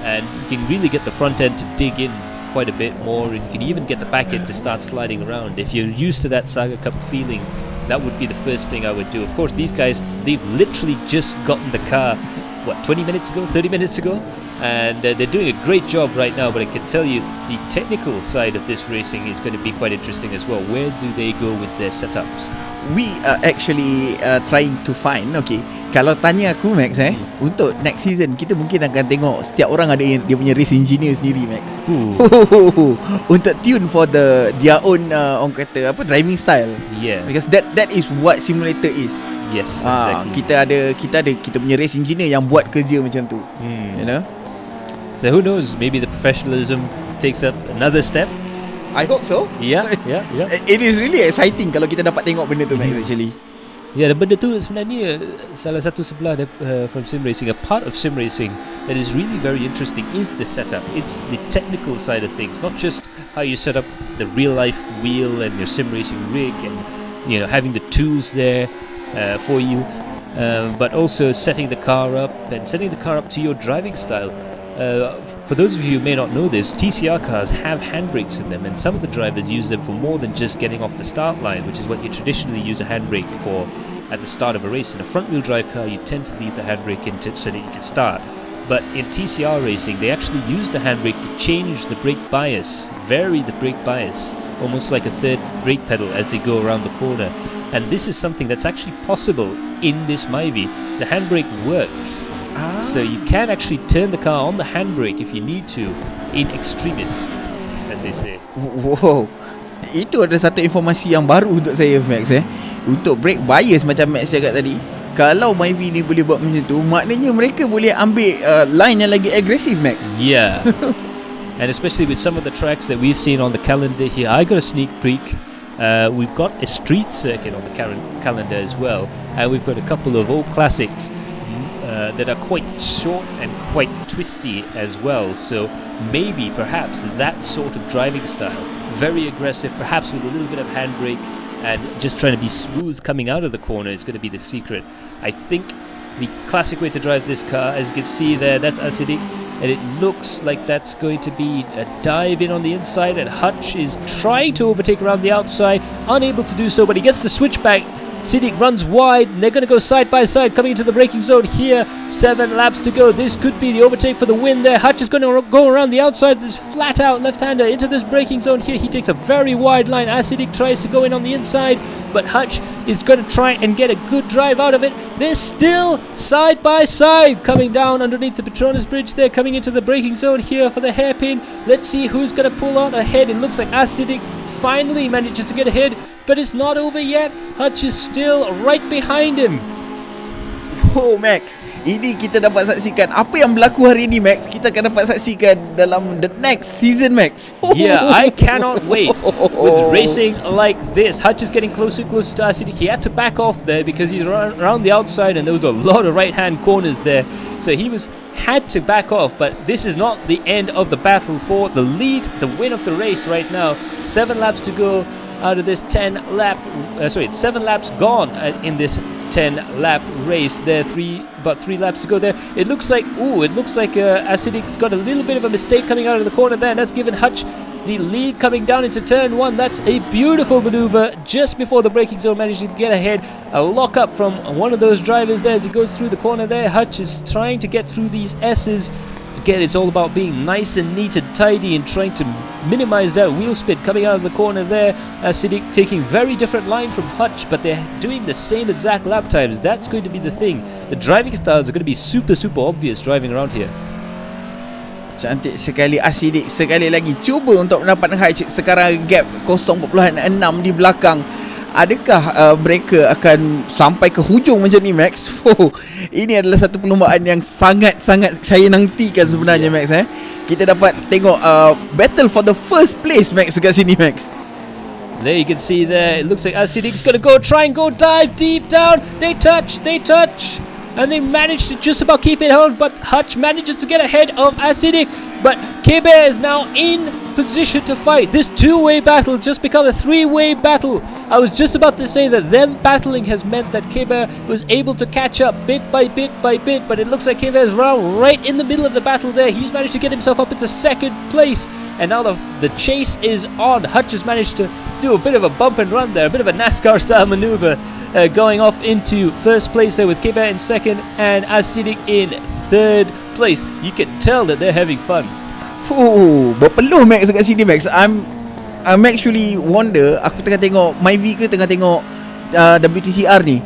And you can really get the front end to dig in quite a bit more, and you can even get the back end to start sliding around. If you're used to that Saga Cup feeling, that would be the first thing I would do. Of course, these guys, they've literally just gotten the car, 20 minutes ago, 30 minutes ago? And they're doing a great job right now, but I can tell you the technical side of this racing is going to be quite interesting as well. Where do they go with their setups? We are actually trying to find, okay, kalau tanya aku Max untuk next season kita mungkin akan tengok setiap orang ada dia punya race engineer sendiri, Max. Untuk tune for their own orang kata apa, driving style. Yeah. Because that is what simulator is. Yes, exactly. Kita ada kita punya race engineer yang buat kerja macam tu. You know? So who knows, maybe the professionalism takes up another step. I hope so. Yeah. It is really exciting kalau kita dapat tengok benda tu, Max, actually. Yeah, dan benda tu sebenarnya salah satu sebelah from sim racing. A part of sim racing that is really very interesting is the setup. It's the technical side of things, not just how you set up the real life wheel and your sim racing rig and having the tools there for you, but also setting the car up to your driving style. For those of you who may not know this, TCR cars have handbrakes in them, and some of the drivers use them for more than just getting off the start line, which is what you traditionally use a handbrake for at the start of a race. In a front-wheel drive car, you tend to leave the handbrake in so that you can start. But in TCR racing, they actually use the handbrake to change the brake bias, vary the brake bias, almost like a third brake pedal as they go around the corner. And this is something that's actually possible in this Myvi. The handbrake works. So you can actually turn the car on the handbrake if you need to, in extremis, as they say. Wow, itu ada satu informasi yang baru untuk saya, Max. Untuk brake bias macam Max cakap tadi, kalau Myvi ni boleh buat macam tu, maknanya mereka boleh ambil line yang lagi agresif, Max. Yeah. And especially with some of the tracks that we've seen on the calendar here, I got a sneak peek. We've got a street circuit on the calendar as well, and we've got a couple of old classics that are quite short and quite twisty as well. So maybe perhaps that sort of driving style, very aggressive, perhaps with a little bit of handbrake and just trying to be smooth coming out of the corner, is going to be the secret. I think the classic way to drive this car, as you can see there, that's acidic, and it looks like that's going to be a dive in on the inside, and Hutch is trying to overtake around the outside, unable to do so, but he gets the switchback. Siddiq runs wide, and they're going to go side by side, coming into the braking zone here. 7 laps to go. This could be the overtake for the win there. Hutch is going to go around the outside, this flat out left-hander into this braking zone here. He takes a very wide line as Siddiq tries to go in on the inside, but Hutch is going to try and get a good drive out of it. They're still side by side, coming down underneath the Petronas Bridge there, coming into the braking zone here for the hairpin. Let's see who's going to pull out ahead. It looks like Siddiq finally manages to get ahead, but it's not over yet. Hutch is still right behind him. Oh, Max, ini kita dapat saksikan apa yang berlaku hari ini, Max. Kita akan dapat saksikan dalam the next season, Max. Yeah, I cannot wait with racing like this. Hutch is getting closer and closer to Siddiq. He had to back off there because he's around the outside and there was a lot of right-hand corners there. So he had to back off, but this is not the end of the battle for the lead, the win of the race right now. 7 laps to go out of this 7 laps gone in this 10-lap race. There, 3 laps to go there. It looks like Acidic's got a little bit of a mistake coming out of the corner there, and that's given Hutch the lead coming down into turn 1. That's a beautiful maneuver just before the braking zone, managing to get ahead. A lock up from one of those drivers there as he goes through the corner there. Hutch is trying to get through these S's. Again, it's all about being nice and neat and tidy and trying to minimize that wheel spin coming out of the corner there. Siddiq taking very different line from Hutch, but they're doing the same exact lap times. That's going to be the thing. The driving styles are going to be super, super obvious driving around here. Cantik sekali Siddiq. Sekali lagi cuba untuk mendapat Hutch. Sekarang gap 0.6 di belakang adakah mereka akan sampai ke hujung macam ni, Max? Ini adalah satu perlombaan yang sangat-sangat saya nantikan sebenarnya, Max. Kita dapat tengok battle for the first place, Max, dekat sini, Max. There you can see there, it looks like Acidic's gonna try and go dive deep down. They touch, and they manage to just about keep it held, but Hutch manages to get ahead of Acidic. But K-Bear is now in position to fight. This two-way battle just become a three-way battle. I was just about to say that them battling has meant that K-Bear was able to catch up bit by bit, but it looks like K-Bear is right in the middle of the battle there. He's managed to get himself up into second place, and now the chase is on. Hutch has managed to do a bit of a bump and run there, a bit of a NASCAR-style maneuver, going off into first place there with K-Bear in second and Acidic in third place. You can tell that they're having fun. Berpeluh, Max, dekat sini, Max. I'm actually wonder, aku tengah tengok Myvi ke tengah tengok WTCR ni.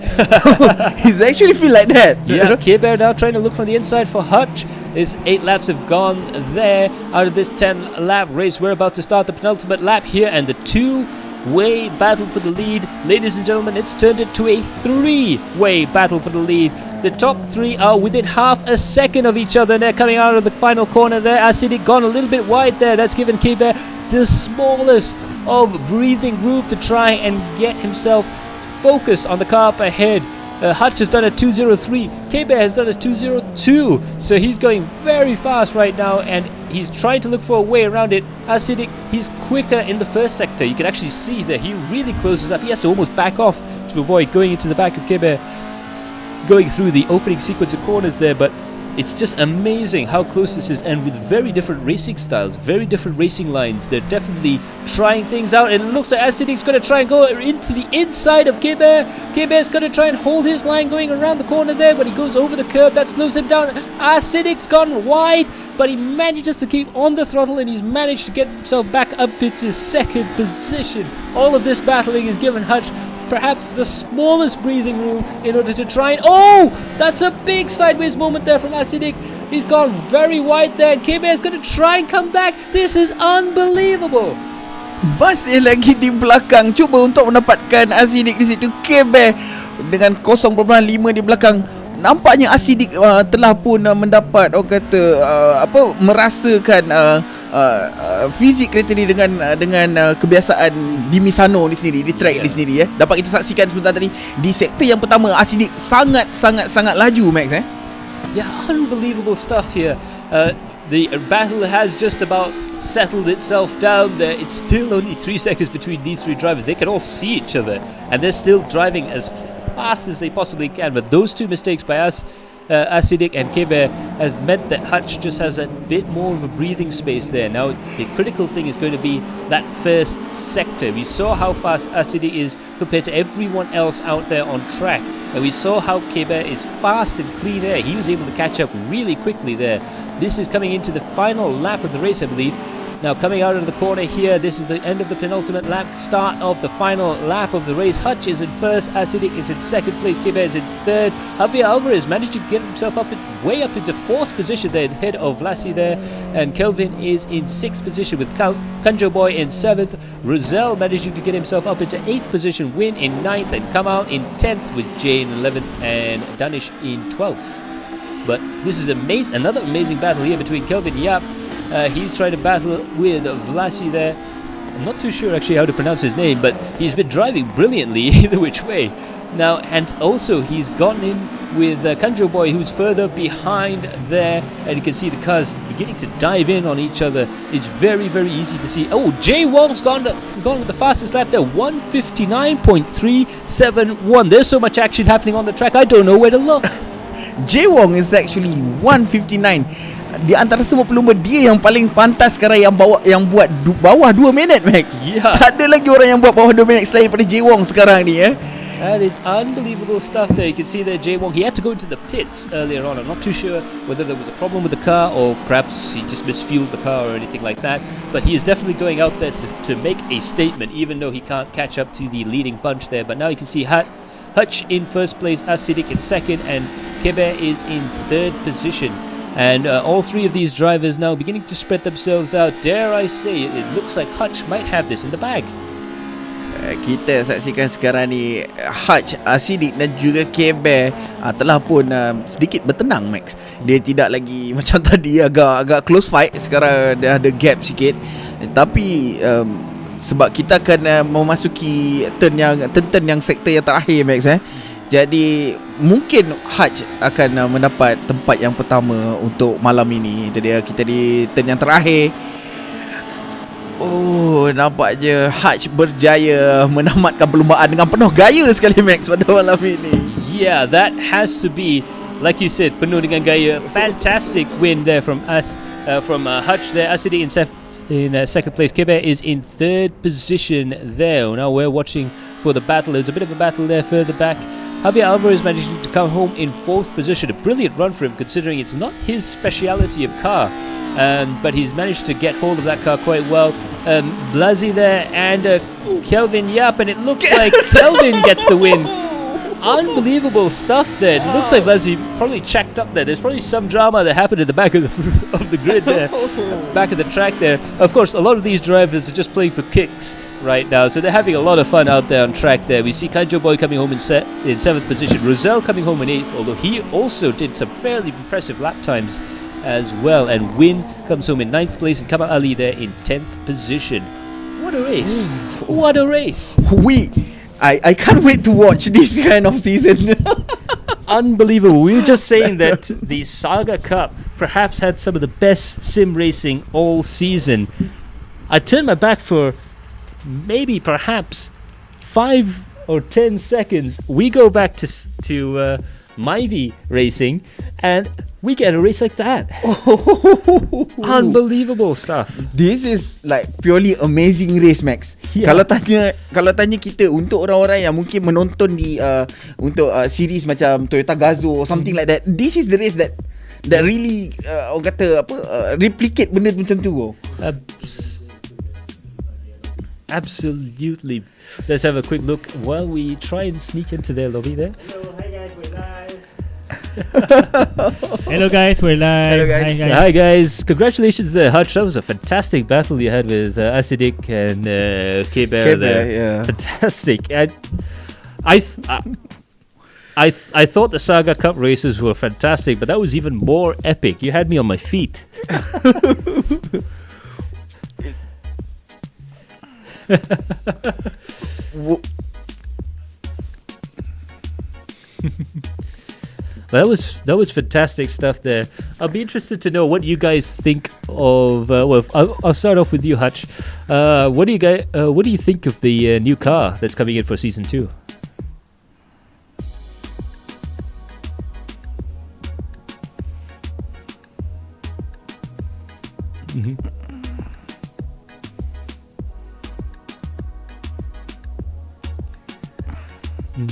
It's actually feel like that. Yeah, K-Bear now trying to look from the inside for Hutch. His 8 laps have gone there. Out of this 10 lap race, we're about to start the penultimate lap here, and the two-way battle for the lead. Ladies and gentlemen, it's turned into a three-way battle for the lead. The top three are within half a second of each other. They're coming out of the final corner there. Acidic gone a little bit wide there. That's given K-Bear the smallest of breathing room to try and get himself focused on the car up ahead. Hutch has done a 2:03. K-Bear has done a 2:02. So he's going very fast right now, and he's trying to look for a way around it. Acidic, he's quicker in the first sector. You can actually see that he really closes up. He has to almost back off to avoid going into the back of K-Bear, going through the opening sequence of corners there. But it's just amazing how close this is, and with very different racing styles, very different racing lines. They're definitely trying things out, and it looks like Acidic's going to try and go into the inside of K-Bear. K-Bear's going to try and hold his line going around the corner there, but he goes over the curb. That slows him down. Acidic's gone wide, but he manages to keep on the throttle, and he's managed to get himself back up into second position. All of this battling is given Hutch perhaps the smallest breathing room in order to try and... Oh! That's a big sideways moment there from Acidic. He's gone very wide there, and K-Bear is going to try and come back. This is unbelievable. Masih lagi di belakang, cuba untuk mendapatkan Acidic di situ. K-Bear dengan 0.5 di belakang. Nampaknya Acidic telah pun mendapat merasakan fizik kereta ni dengan kebiasaan di Misano ni sendiri, di track ni sendiri. Dapat kita saksikan sebentar tadi di sektor yang pertama, Acidic sangat laju, Max. Yeah, unbelievable stuff here. The battle has just about settled itself down there. It's still only 3 seconds between these three drivers. They can all see each other, and they're still driving as fast as they possibly can. But those two mistakes by us, Acidic and K-Bear, have meant that Hutch just has a bit more of a breathing space there. Now the critical thing is going to be that first sector. We saw how fast Acidic is compared to everyone else out there on track, and we saw how K-Bear is fast and clean air. He was able to catch up really quickly there. This is coming into the final lap of the race, I believe. Now coming out of the corner here, this is the end of the penultimate lap, start of the final lap of the race. Hutch is in first, Acidic is in second place, K-Bear is in third. Javier Alvarez managed to get himself way up into fourth position there, ahead of Lassie there, and Kelvin is in sixth position with Kanjo Boy in seventh. Roselle managing to get himself up into eighth position, Win in ninth, and Kamal in 10th with Jay in 11th and Danish in 12th. But this is another amazing battle here between Kelvin Yap. He's trying to battle with Vlasi there. I'm not too sure actually how to pronounce his name, but he's been driving brilliantly either which way. Now, and also he's gotten in with Kanjo Boy, who's further behind there, and you can see the cars beginning to dive in on each other. It's very easy to see. Oh, Jay Wong's gone with the fastest lap there, 1:59.371. There's so much action happening on the track, I don't know where to look. Jay Wong is actually 1:59. Di antara semua pelumba, dia yang paling pantas sekarang yang buat bawah 2 minit, Max. Yeah. Tak ada lagi orang yang buat bawah 2 minit selain daripada Jay Wong sekarang ni. That is unbelievable stuff there. You can see there Jay Wong, he had to go into the pits earlier on. I'm not too sure whether there was a problem with the car or perhaps he just misfueled the car or anything like that. But he is definitely going out there to make a statement, even though he can't catch up to the leading bunch there. But now you can see Hutch in first place, Acidic in second, and K-Bear is in third position. And all three of these drivers now beginning to spread themselves out. Dare I say, it looks like Hutch might have this in the bag. kita saksikan sekarang ni Haj, Sidik dan juga Keber telah pun sedikit bertenang, Max. Dia tidak lagi macam tadi agak close fight. Sekarang dah ada gap sikit. Tapi sebab kita akan memasuki turn yang sektor yang terakhir, Max. Jadi mungkin Haj akan mendapat tempat yang pertama untuk malam ini. Itu dia, kita di turn yang terakhir. Oh, nampaknya Haj berjaya menamatkan perlumbaan dengan penuh gaya sekali, Max, pada malam ini. Yeah, that has to be, like you said, penuh dengan gaya. Fantastic win there from us, from Haj there. Asidi in second place. Keber is in third position there. Now we're watching for the battle. There's a bit of a battle there further back. Javier Alvarez managing to come home in fourth position. A brilliant run for him, considering it's not his speciality of car. But he's managed to get hold of that car quite well. Blasi there and Kelvin Yap, and it looks like Kelvin gets the win. Unbelievable stuff there. It looks like Blasi probably checked up there. There's probably some drama that happened at the back of the grid there, back of the track there. Of course, a lot of these drivers are just playing for kicks right now, so they're having a lot of fun out there on track there. We see Kanjo Boy coming home in seventh position, Roselle coming home in eighth, although he also did some fairly impressive lap times as well, and Win comes home in 9th place, and Kamal Ali there in 10th position. What a race. What a race. I can't wait to watch this kind of season. Unbelievable. We were just saying that the Saga Cup perhaps had some of the best sim racing all season. I turned my back for maybe perhaps 5 or 10 seconds. We go back to Myvi racing, and we get a race like that. Unbelievable stuff. This is like purely amazing race, Max. Yeah. Kalau tanya kita, untuk orang-orang yang mungkin menonton di untuk series macam Toyota Gazoo or something like that, this is the race that really orang kata replicate benda macam tu. Absolutely. Let's have a quick look while we try and sneak into their lobby there. Hello guys, we're live. Hello guys. Hi guys, congratulations there, Hutch. That was a fantastic battle you had with Asidik and Keber there. Yeah. Fantastic. I thought the Saga Cup races were fantastic, but that was even more epic. You had me on my feet. Well, that was fantastic stuff there. I'll be interested to know what you guys think of. I'll start off with you, Hutch. What do you think of the new car that's coming in for season 2? Mm-hmm. Mm.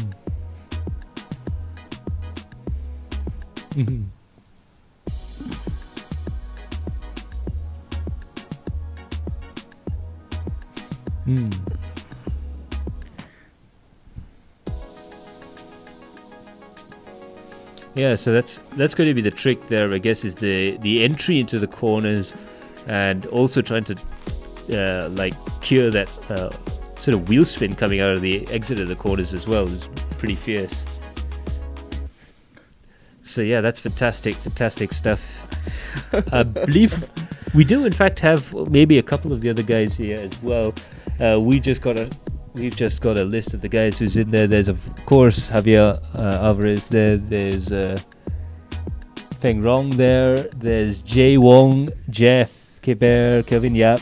Mm-hmm. Mm. Yeah, so that's going to be the trick there, I guess, is the entry into the corners, and also trying to cure that sort of wheel spin coming out of the exit of the corners as well. Is pretty fierce. So yeah, that's fantastic stuff. I believe we do in fact have maybe a couple of the other guys here as well. We've just got a list of the guys who's in there. There's of course Javier Alvarez there. There's Feng Rong there. There's Jay Wong, Jeff, Keber, Kelvin Yap,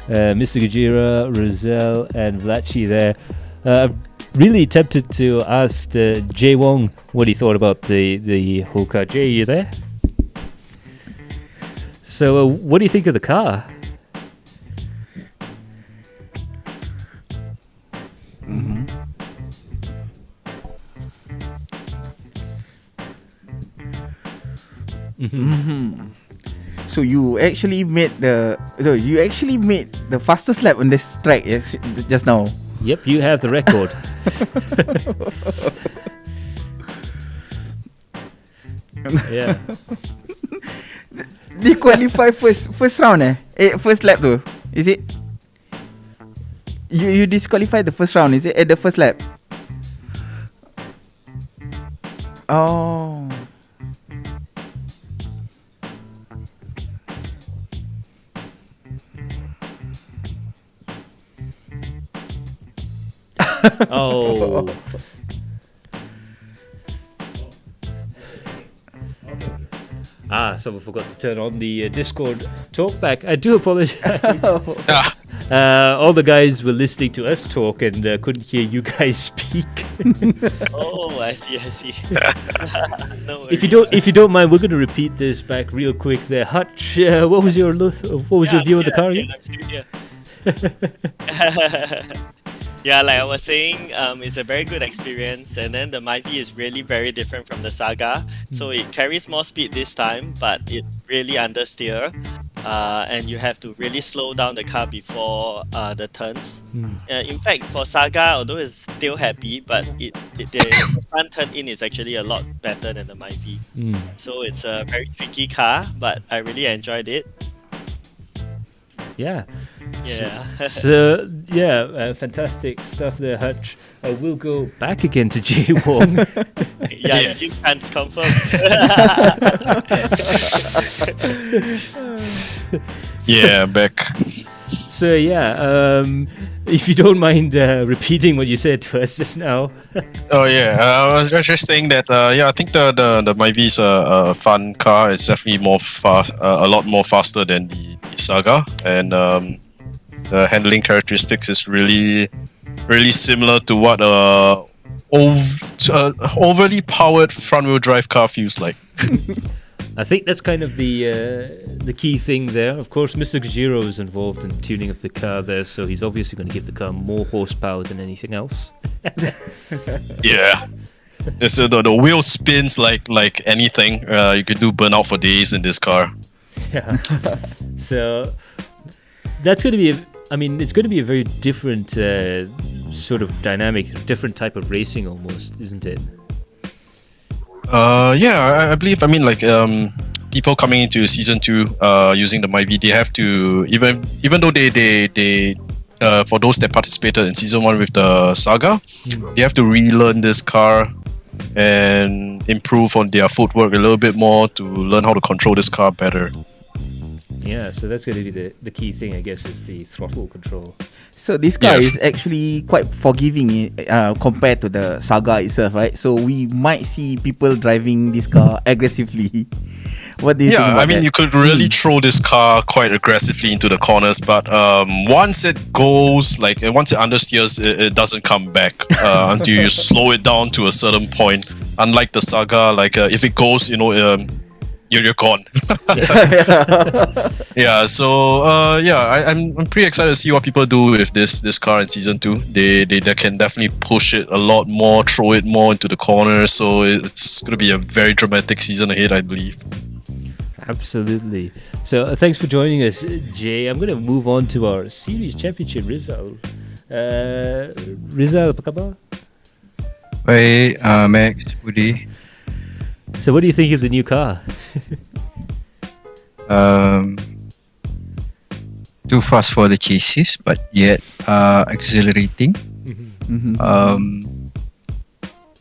Mr. Gajira, Roselle, and Vlachi there. Really tempted to ask Jay Wong what he thought about the whole car. Jay, you there? So, what do you think of the car? Mm-hmm. Mm-hmm. So you actually made the fastest lap on this track just now. Yep, you have the record. Yeah. They qualify first round first lap tu, is it? You disqualified the first round, is it? The first lap. Oh. Oh. Someone forgot to turn on the Discord talkback. I do apologize. All the guys were listening to us talk and couldn't hear you guys speak. Oh, I see. No If worries. you don't mind, we're going to repeat this back real quick. There, Hutch. What was your view of the car again? I'm still here. Yeah, like I was saying, it's a very good experience, and then the Myvi is really very different from the Saga. So it carries more speed this time, but it's really understeer, and you have to really slow down the car before the turns. In fact, for Saga, although it's still happy, but the front turn in is actually a lot better than the Myvi. So it's a very tricky car, but I really enjoyed it. Yeah. Yeah. So, fantastic stuff there, Hutch. We'll go back again to Jay Wong. Yeah, you can't confirm. Yeah, back. So, if you don't mind repeating what you said to us just now. Oh yeah, I was just saying that. I think the Myvi is a fun car. It's definitely more fast, a lot more faster than the Saga, and the handling characteristics is really similar to what overly powered front-wheel drive car feels like. I think that's kind of the key thing there. Of course, Mr. Gajiro is involved in tuning up the car there, so he's obviously going to give the car more horsepower than anything else. Yeah. So the wheel spins like anything. You could do burnout for days in this car. Yeah. So that's going to be it's going to be a very different sort of dynamic, different type of racing almost, isn't it? I believe. People coming into season 2 using the Myvi, they have to even though they for those that participated in season 1 with the Saga, they have to relearn this car and improve on their footwork a little bit more to learn how to control this car better. Yeah, so that's going to be the key thing, I guess, is the throttle control. So this car is actually quite forgiving compared to the Saga itself, right? So we might see people driving this car aggressively. What do you think about that? You could really throw this car quite aggressively into the corners, but once it goes, once it understeers, it doesn't come back until you slow it down to a certain point. Unlike the Saga, if it goes, you're gone. I'm pretty excited to see what people do with this car in season 2. They can definitely push it a lot more, throw it more into the corner. So it's going to be a very dramatic season ahead, I believe. Absolutely. So thanks for joining us, Jay. I'm going to move on to our series championship, Rizal. Rizal, apa khabar? Baik, Max, Budi. So what do you think of the new car? Too fast for the chases, but yet accelerating.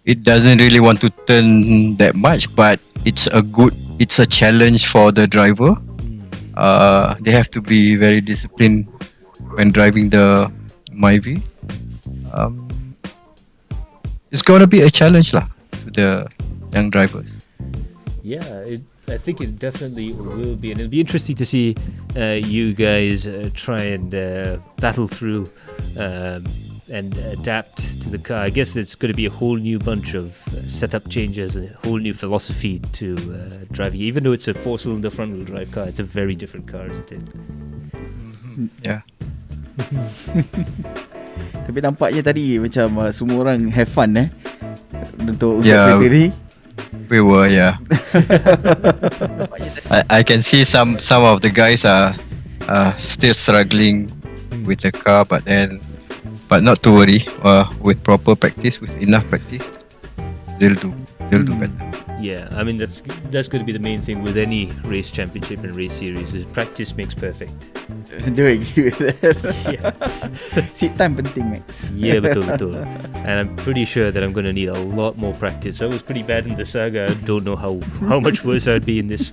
It doesn't really want to turn that much, but it's a challenge for the driver. They have to be very disciplined when driving the Myvi. It's gonna be a challenge to the young drivers. Yeah, I think it definitely will be, and it'll be interesting to see you guys try and battle through and adapt to the car. I guess it's going to be a whole new bunch of setup changes and a whole new philosophy to driving. Even though it's a 4-cylinder front-wheel drive car, it's a very different car, isn't it? Yeah. Tapi nampaknya tadi macam semua orang have fun untuk sendiri. We were, yeah. I can see some of the guys are still struggling with the car, but not to worry. With proper practice, with enough practice, they'll do better. Yeah, I mean that's going to be the main thing with any race championship and race series is practice makes perfect. Do I agree with that? Yeah. Seat time penting, Max. Yeah, betul. And I'm pretty sure that I'm going to need a lot more practice. I was pretty bad in the Saga. I don't know how much worse I'd be in this.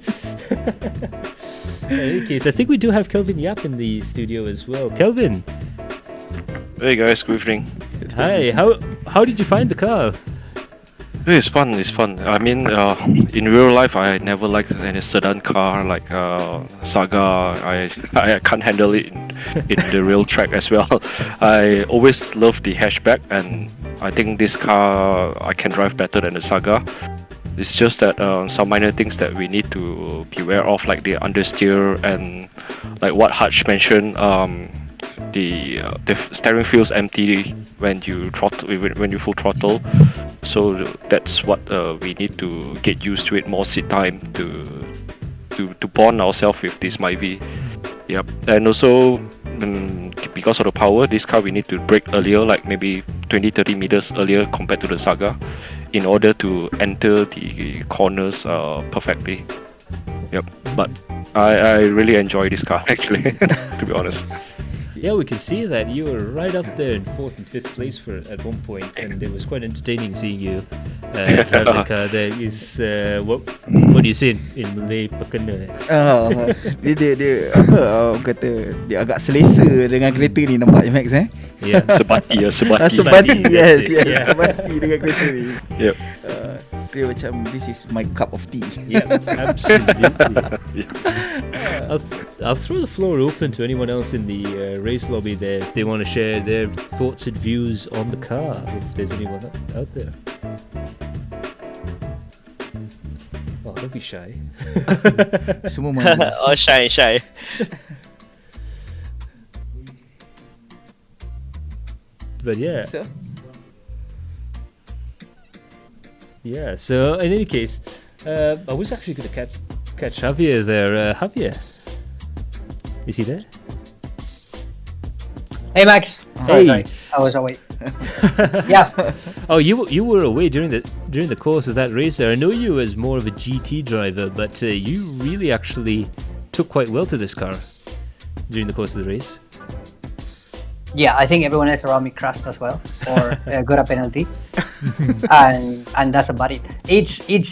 In any case, I think we do have Kelvin Yap in the studio as well. Kelvin, Hey guys, good evening. hi. How did you find the car? Hey, it's fun. It's fun. I mean, in real life, I never liked any sedan car like Saga. I can't handle it in the real track as well. I always loved the hatchback, and I think this car I can drive better than the Saga. It's just that some minor things that we need to be aware of, like the understeer and like what Hutch mentioned. The steering feels empty when you throttle when you full throttle, so that's what we need to get used to it, more seat time to bond ourselves with this Myvi. Yep, and also because of the power, this car we need to brake earlier, like maybe 20-30 meters earlier compared to the Saga, in order to enter the corners perfectly. Yep, but I really enjoy this car actually, to be honest. Yeah, we can see that you were right up there in 4th and 5th place at one point, and it was quite entertaining seeing you drive the car there. Is what do you say in Malay? Pakena. Dia orang kata dia agak selesa dengan kereta ni, nampak je Max Yeah. Sebati. Sebati, yes, Yeah. sebati dengan kereta ni. Yep. Dia macam, this is my cup of tea. Yeah, absolutely. I'll throw the floor open to anyone else in the race lobby there if they want to share their thoughts and views on the car, if there's anyone out there. Oh, don't be shy. Semua malu. Oh, shy. But yeah. So, Yeah, so in any case, I was actually going to catch Javier there. Javier, is he there? Hey Max, Hey. sorry, I was away. Yeah, Oh, you were away during the course of that race there. I know you as more of a GT driver, but you really actually took quite well to this car during the course of the race. yeah. I think everyone else around me crashed as well, or got a penalty, and that's about it.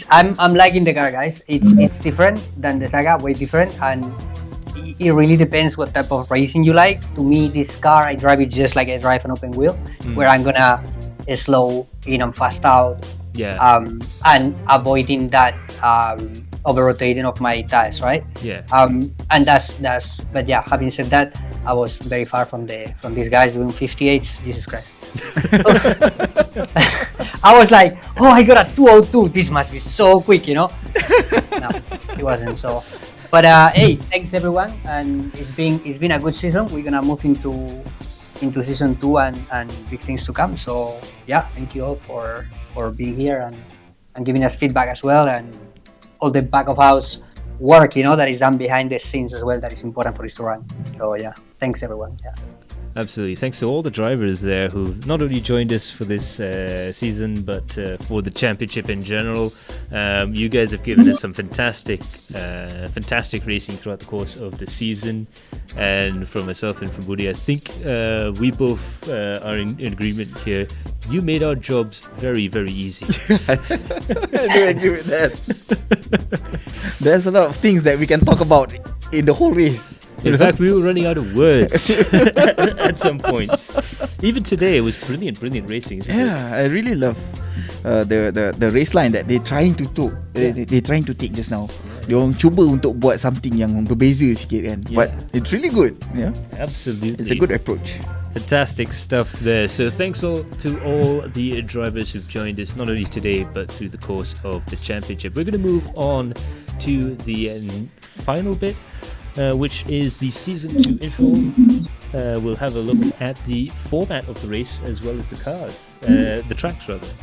I'm liking the car, guys. It's different than the Saga, way different, and it really depends what type of racing you like. To me, this car, I drive it just like I drive an open wheel, where I'm gonna slow in and fast out, Yeah. and avoiding that over rotating of my tires, right? Yeah. And that's. But yeah, having said that, I was very far from these guys doing 58s. Jesus Christ! I was like, oh, I got a 202. This must be so quick, you know? No, it wasn't. So, but hey, thanks everyone, and it's been a good season. We're gonna move into season 2 and big things to come. So yeah, thank you all for being here and giving us feedback as well, and all the back of house work, you know, that is done behind the scenes as well, that is important for this to run. So yeah, thanks everyone. Yeah. Absolutely. Thanks to all the drivers there who not only joined us for this season, but for the championship in general. You guys have given us some fantastic racing throughout the course of the season. And from myself and from Budi, I think we both are in agreement here. You made our jobs very, very easy. I do agree with that. There's a lot of things that we can talk about in the whole race. In fact, we were running out of words at some points. Even today, it was brilliant racing. Isn't it? Yeah, I really love the race line that they're trying to take just now. Dia orang cuba untuk buat something yang berbeza sikit kan. Yeah. But it's really good. Yeah, Absolutely. it's a good approach. Fantastic stuff there. So thanks to all the drivers who've joined us, not only today, but through the course of the championship. We're going to move on to the final bit, which is the Season 2 intro. We'll have a look at the format of the race as well as the cars, the tracks rather.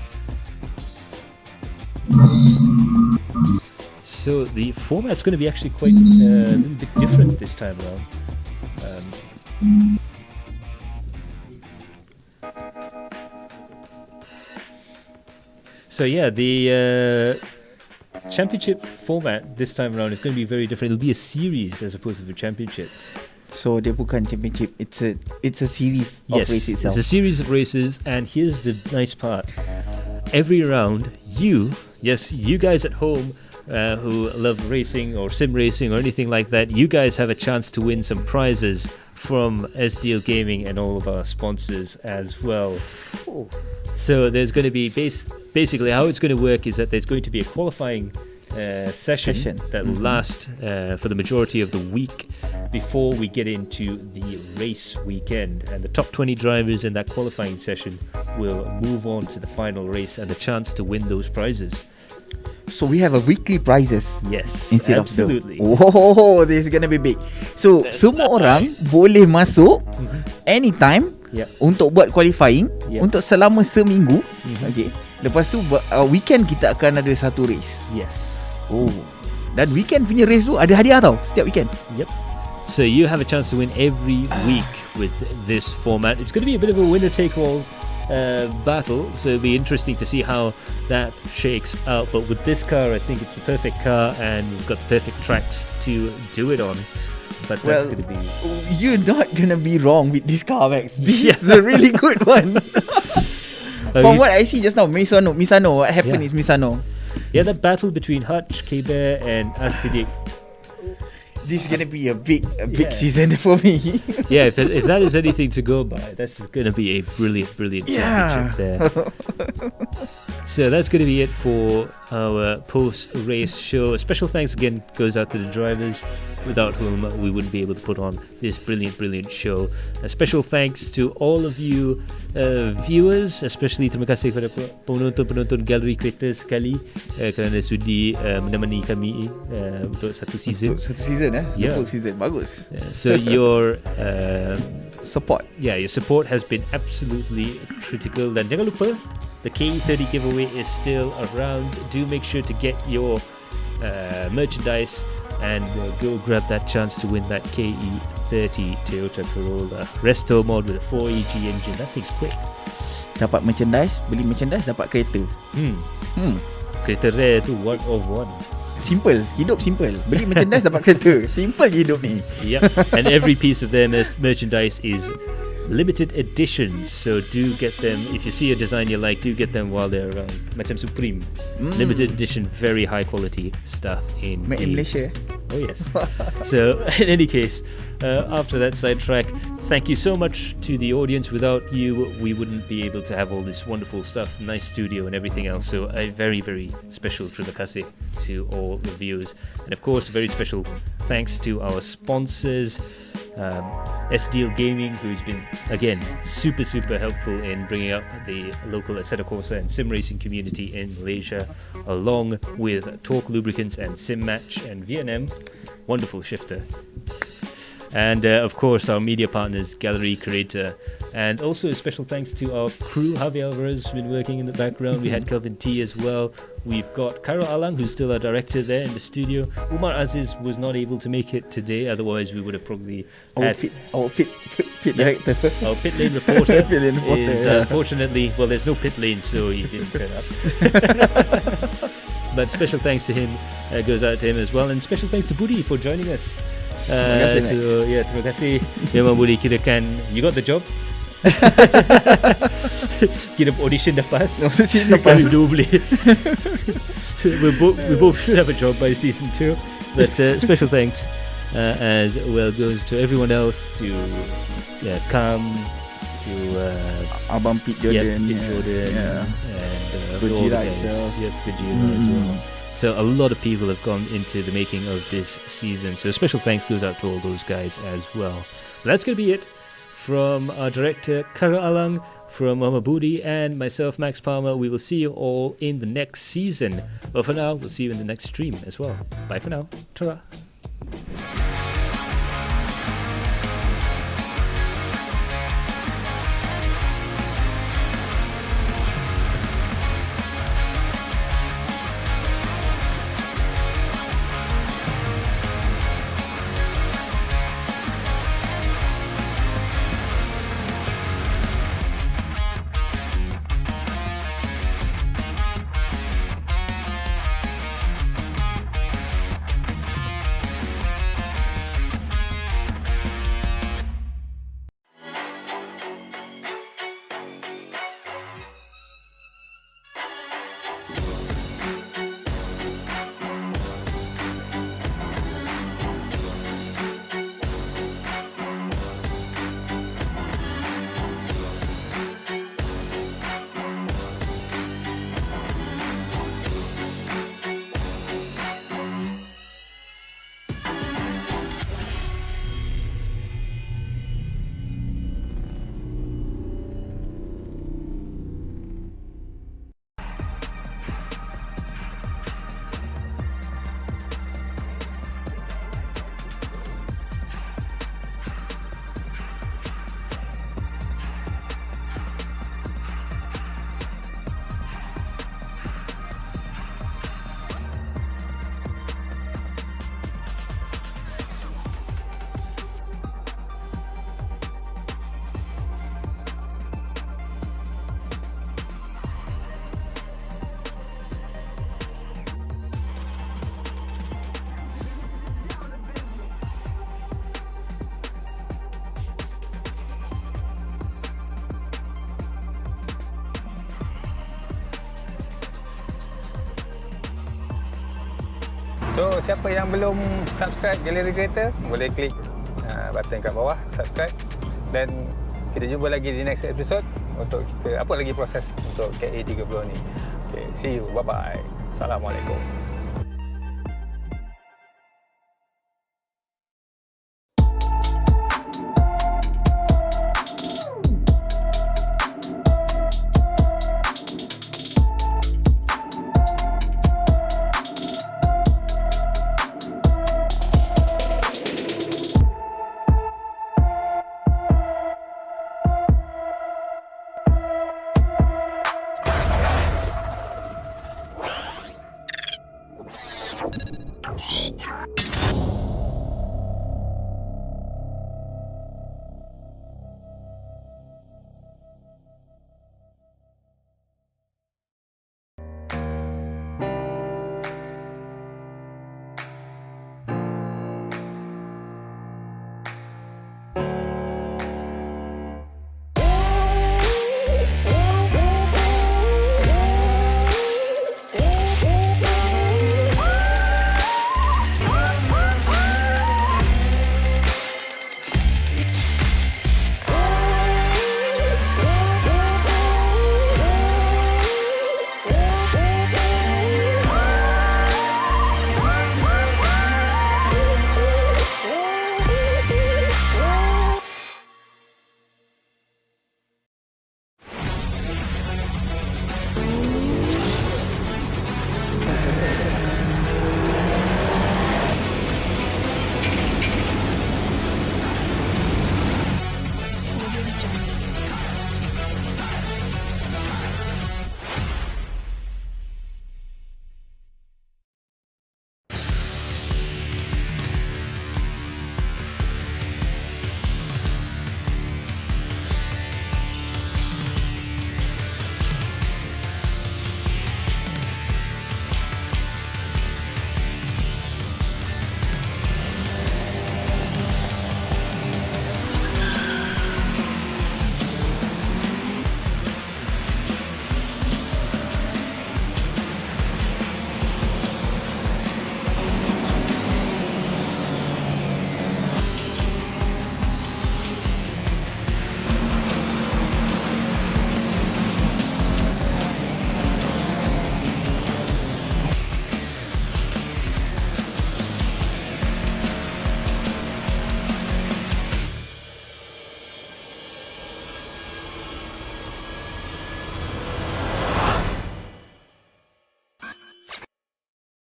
So the format's going to be actually quite a little bit different this time around. So yeah, the championship format this time around is going to be very different. It'll be a series as opposed to a championship. So dia bukan championship. It's a series of Yes, race itself. it's a series of races, and here's the nice part. Every round, you guys at home who love racing or sim racing or anything like that, you guys have a chance to win some prizes from SDeal Gaming and all of our sponsors as well. So there's going to be basically how it's going to work is that there's going to be a qualifying session that will last for the majority of the week before we get into the race weekend, and the top 20 drivers in that qualifying session will move on to the final race and the chance to win those prizes. So we have a weekly prizes. Yes, Instead absolutely. of this is gonna be big. So semua orang boleh masuk anytime untuk buat qualifying untuk selama seminggu. Okay. Lepas tu weekend kita akan ada satu race. Yes. Dan weekend punya race tu ada hadiah tau setiap weekend. Yep. So you have a chance to win every week with this format. It's going to be a bit of a winner-take-all battle, so it'll be interesting to see how that shakes out. But with this car, I think it's the perfect car, and we've got the perfect tracks to do it on. But that's going to be... You're not going to be wrong with this car, Max. This is a really good one. From what I see just now, Misano, what happened is Misano. Yeah, that battle between Hutch, K-Bear and Asidik. This is gonna be a big season for me. Yeah, if that is anything to go by, that's gonna be a brilliant championship there. So that's gonna be it for our post-race show. A special thanks again goes out to the drivers, without whom we wouldn't be able to put on this brilliant show. A special thanks to all of you viewers, especially terima kasih kepada penonton Galeri Kereta sekali kerana sudi menemani kami untuk satu season. The full season. Bagus. So your support. Yeah, your support has been absolutely critical. Dan jangan lupa, the KE30 giveaway is still around. Do make sure to get your merchandise and go grab that chance to win that KE30 Toyota Corolla Resto mod with a 4EG engine. That thing's quick. Dapat merchandise, beli merchandise, dapat kereta. Kereta rare tu, one of one. Simple, hidup simple. Beli merchandise dapat kereta. Simple je hidup ni. Yep. And every piece of their merchandise is limited edition, so do get them. If you see a design you like, do get them while they're around. Macam Supreme, limited edition, very high quality stuff in Made in Malaysia. Oh yes. So in any case, after that sidetrack, thank you so much to the audience. Without you, we wouldn't be able to have all this wonderful stuff, nice studio and everything else. So a very special terima kasih to all the viewers, and of course a very special thanks to our sponsors, SDeal Gaming, who's been again super helpful in bringing up the local Assetto Corsa and sim racing community in Malaysia, along with Torque Lubricants and Simmatch and VNM, wonderful shifter. And of course our media partners Galeri Kereta, and also a special thanks to our crew. Javier Alvarez has been working in the background. We had Kelvin T as well. We've got Karo Alang, who's still our director there in the studio. Umar Aziz was not able to make it today, otherwise we would have probably had our pit director. Our pit lane reporter, is unfortunately, well, there's no pit lane, so he didn't turn up. But special thanks to him goes out to him as well, and special thanks to Budi for joining us. Terima kasih. Memang boleh kirakan you got the job. Kira audition dah pass. Kali dua boleh. We both should have a job by season 2. But special thanks as well goes to everyone else, to come to Abang Pete Jordan, Pete Jordan, and Gojira itself. Yes, Gojira as well. So a lot of people have gone into the making of this season. So special thanks goes out to all those guys as well. But that's going to be it from our director, Kara Alang, from Mama Budi, and myself, Max Palmer. We will see you all in the next season. But for now, we'll see you in the next stream as well. Bye for now. Ta-ra. So siapa yang belum subscribe Galeri Kereta, boleh klik button kat bawah subscribe, dan kita jumpa lagi di next episode untuk kita apa lagi proses untuk KA30 ni. Okay, see you, bye bye. Assalamualaikum.